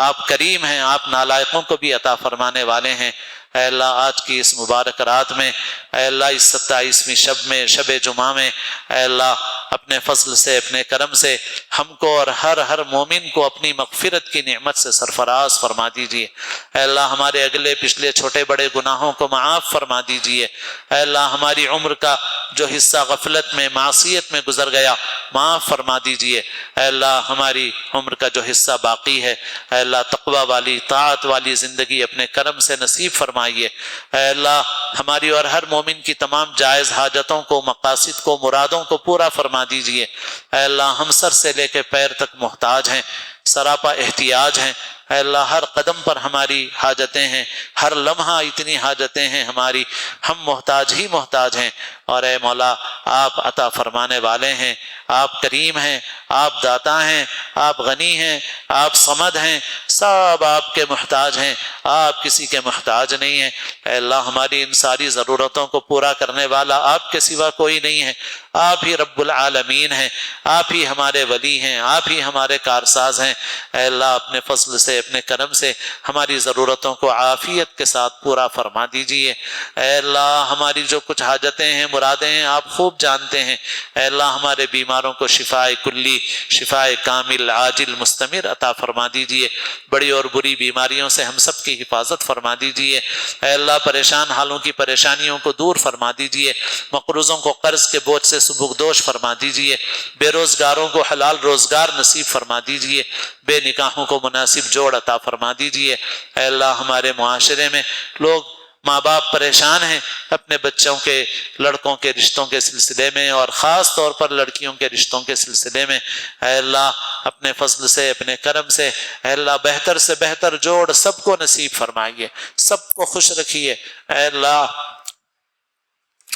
آپ کریم ہیں، آپ نالائقوں کو بھی عطا فرمانے والے ہیں۔ اے اللہ آج کی اس مبارک رات میں، اے اللہ اس 27ویں شب میں، شب جمعہ میں، اے اللہ اپنے فضل سے، اپنے کرم سے ہم کو اور ہر مومن کو اپنی مغفرت کی نعمت سے سرفراز فرما دیجیے۔ اے اللہ ہمارے اگلے پچھلے چھوٹے بڑے گناہوں کو معاف فرما دیجیے۔ اے اللہ ہماری عمر کا جو حصہ غفلت میں، معصیت میں گزر گیا معاف فرما دیجیے۔ اے اللہ ہماری عمر کا جو حصہ باقی ہے، اے اللہ تقوی والی، طاعت والی زندگی اپنے کرم سے نصیب فرمائیے۔ اے اللہ ہماری اور ہر مومن کی تمام جائز حاجتوں کو، مقاصد کو، مرادوں کو پورا فرما دیجیے۔ اے اللہ ہم سر سے لے کے پیر تک محتاج ہیں، سراپا احتیاج ہیں۔ اے اللہ ہر قدم پر ہماری حاجتیں ہیں، ہر لمحہ اتنی حاجتیں ہیں ہماری، ہم محتاج ہی محتاج ہیں۔ اور اے مولا آپ عطا فرمانے والے ہیں، آپ کریم ہیں، آپ داتا ہیں، آپ غنی ہیں، آپ صمد ہیں، سب آپ کے محتاج ہیں، آپ کسی کے محتاج نہیں ہیں۔ اے اللہ ہماری ان ساری ضرورتوں کو پورا کرنے والا آپ کے سوا کوئی نہیں ہے، آپ ہی رب العالمین ہیں، آپ ہی ہمارے ولی ہیں، آپ ہی ہمارے کارساز ہیں۔ اے اللہ اپنے فضل سے، اپنے کرم سے ہماری ضرورتوں کو عافیت کے ساتھ پورا فرما دیجیے۔ اے اللہ ہماری جو کچھ حاجتیں ہیں، مرادیں ہیں، آپ خوب جانتے ہیں۔ اے اللہ ہمارے بیماروں کو شفاء کلی، شفاء کامل، عاجل، مستمر عطا فرما دیجیے۔ بڑی اور بری بیماریوں سے ہم سب کی حفاظت فرما دیجیے۔ اے اللہ پریشان حالوں کی پریشانیوں کو دور فرما دیجیے، مقروضوں کو قرض کے بوجھ سے سبکدوش فرما دیجیے، بے روزگاروں کو حلال روزگار نصیب فرما دیجیے، بے نکاحوں کو مناسب جوڑ عطا فرما دیجیے۔ اے اللہ ہمارے معاشرے میں لوگ، ماں باپ پریشان ہیں اپنے بچوں کے، لڑکوں کے رشتوں کے سلسلے میں، اور خاص طور پر لڑکیوں کے رشتوں کے سلسلے میں۔ اے اللہ اپنے فضل سے، اپنے کرم سے، اے اللہ بہتر سے بہتر جوڑ سب کو نصیب فرمائیے، سب کو خوش رکھیے۔ اے اللہ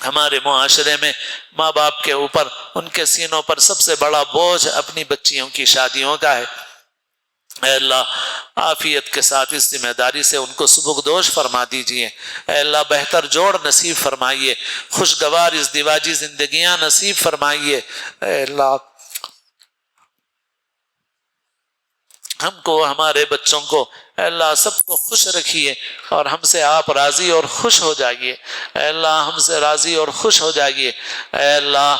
ہمارے معاشرے میں ماں باپ کے اوپر، ان کے سینوں پر سب سے بڑا بوجھ اپنی بچیوں کی شادیوں کا ہے۔ اے اللہ عافیت کے ساتھ اس ذمہ داری سے ان کو سبکدوش فرما دیجیے۔ اے اللہ بہتر جوڑ نصیب فرمائیے، خوشگوار ازدواجی زندگیاں نصیب فرمائیے۔ اے اللہ ہم کو، ہمارے بچوں کو، اے اللہ سب کو خوش رکھیے، اور ہم سے آپ راضی اور خوش ہو جائیے۔ اے اللہ ہم سے راضی اور خوش ہو جائیے۔ اے اللہ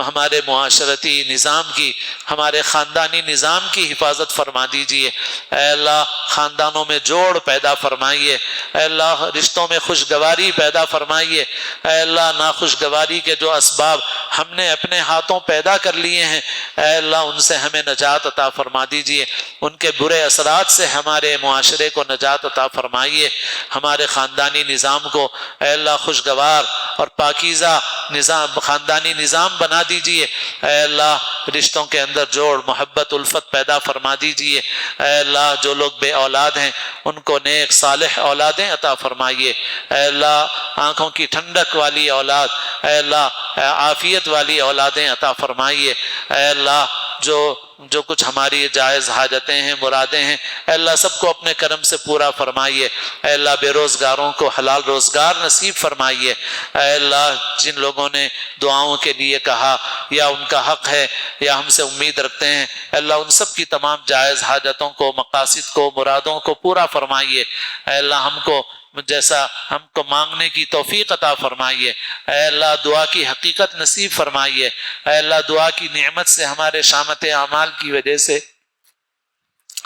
ہمارے معاشرتی نظام کی، ہمارے خاندانی نظام کی حفاظت فرما دیجیے۔ اے اللہ خاندانوں میں جوڑ پیدا فرمائیے۔ اے اللہ رشتوں میں خوشگواری پیدا فرمائیے۔ اے اللہ ناخوشگواری کے جو اسباب ہم نے اپنے ہاتھوں پیدا کر لیے ہیں، اے اللہ ان سے ہمیں نجات عطا فرما دیجیے، ان کے برے اثرات سے ہمارے معاشرے کو نجات عطا فرمائیے، ہمارے خاندانی نظام کو اے اللہ خوشگوار اور پاکیزہ نظام، خاندانی نظام بنا دیجیے۔ اے اللہ رشتوں کے اندر جوڑ، محبت، الفت پیدا فرما دیجیے۔ اے اللہ جو لوگ بے اولاد ہیں ان کو نیک صالح اولادیں عطا فرمائیے۔ اے اللہ آنکھوں کی ٹھنڈک والی اولاد، اے اللہ عافیت والی اولادیں عطا فرمائیے۔ اے اللہ جو کچھ ہماری جائز حاجتیں ہیں، مرادیں ہیں، اے اللہ سب کو اپنے کرم سے پورا فرمائیے۔ اے اللہ بے روزگاروں کو حلال روزگار نصیب فرمائیے۔ اے اللہ جن لوگوں نے دعاؤں کے لیے کہا، یا ان کا حق ہے یا ہم سے امید رکھتے ہیں، اے اللہ ان سب کی تمام جائز حاجتوں کو، مقاصد کو، مرادوں کو پورا فرمائیے۔ اے اللہ ہم کو جیسا ہم کو مانگنے کی توفیق عطا فرمائیے۔ اے اللہ دعا کی حقیقت نصیب فرمائیے۔ اے اللہ دعا کی نعمت سے ہمارے شامت اعمال کی وجہ سے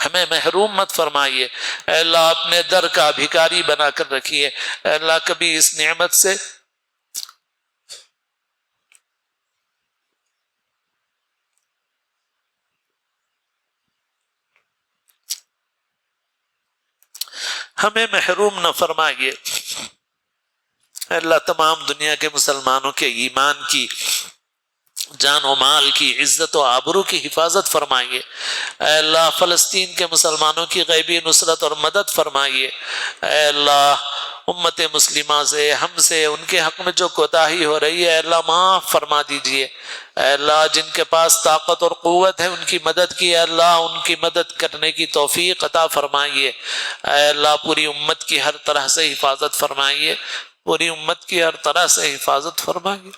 ہمیں محروم مت فرمائیے۔ اے اللہ اپنے در کا بھکاری بنا کر رکھیے۔ اے اللہ کبھی اس نعمت سے ہمیں محروم نہ فرمائیے۔ اے اللہ تمام دنیا کے مسلمانوں کے ایمان کی، جان و مال کی، عزت و آبرو کی حفاظت فرمائیے۔ اے اللہ فلسطین کے مسلمانوں کی غیبی نصرت اور مدد فرمائیے۔ اے اللہ امت مسلمہ سے، ہم سے، ان کے حق میں جو کوتاہی ہو رہی ہے، اے اللہ معاف فرما دیجئے۔ اے اللہ جن کے پاس طاقت اور قوت ہے ان کی مدد کی، اے اللہ ان کی مدد کرنے کی توفیق عطا فرمائیے۔ اے اللہ پوری امت کی ہر طرح سے حفاظت فرمائیے، پوری امت کی ہر طرح سے حفاظت فرمائیے۔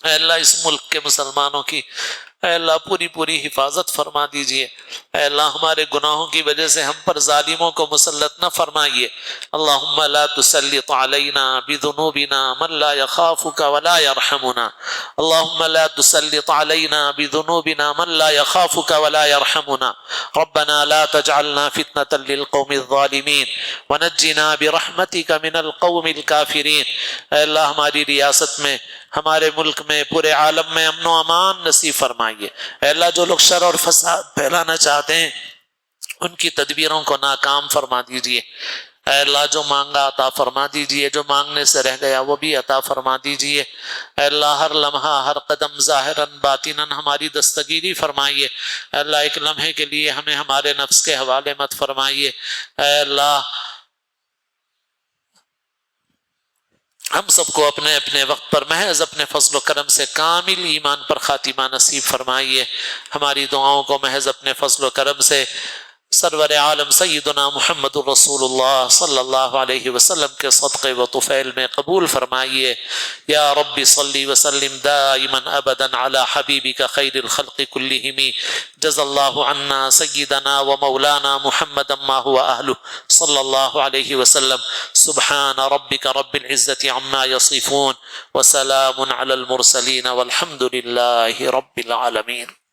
اے اللہ اس ملک کے مسلمانوں کی اے اللہ پوری حفاظت فرما دیجئے۔ اے اللہ ہمارے گناہوں کی وجہ سے ہم پر ظالموں کو مسلط نہ فرمائیے۔ اللہم لا تسلط علینا بذنوبنا من لا یخافک ولا یرحمنا۔ اللہم لا تسلط علینا بذنوبنا من لا یخافک ولا یرحمنا۔ ربنا لا تجعلنا فتنة للقوم الظالمین ونجنا برحمتک من القوم الکافرین۔ اے اللہ ہماری ریاست میں، ہمارے ملک میں، پورے عالم میں امن و امان نصیب فرمائیے۔ اے اللہ جو لوگ شر اور فساد پھیلانا چاہتے ہیں ان کی تدبیروں کو ناکام فرما دیجئے۔ اے اللہ جو مانگا عطا فرما دیجئے، جو مانگنے سے رہ گیا وہ بھی عطا فرما دیجئے۔ اے اللہ ہر لمحہ ہر قدم ظاہراً باطناً ہماری دستگیری فرمائیے۔ اے اللہ ایک لمحے کے لیے ہمیں ہمارے نفس کے حوالے مت فرمائیے۔ اے اللہ ہم سب کو اپنے اپنے وقت پر محض اپنے فضل و کرم سے کامل ایمان پر خاتمہ نصیب فرمائیے۔ ہماری دعاؤں کو محض اپنے فضل و کرم سے سرور عالم سیدنا محمد الرسول اللہ صلی اللہ علیہ وسلم کے صدقے و طفیل میں قبول فرمائیے۔ یا رب صلی وسلم دائما ابدا علی حبیبک خیر الخلق کلہم۔ جزا اللہ عنا سیدنا و مولانا محمد ما هو اہلہ صلی اللہ علیہ وسلم۔ سبحان ربک رب العزت عما یصفون وسلام علی المرسلین والحمد للہ رب العالمین۔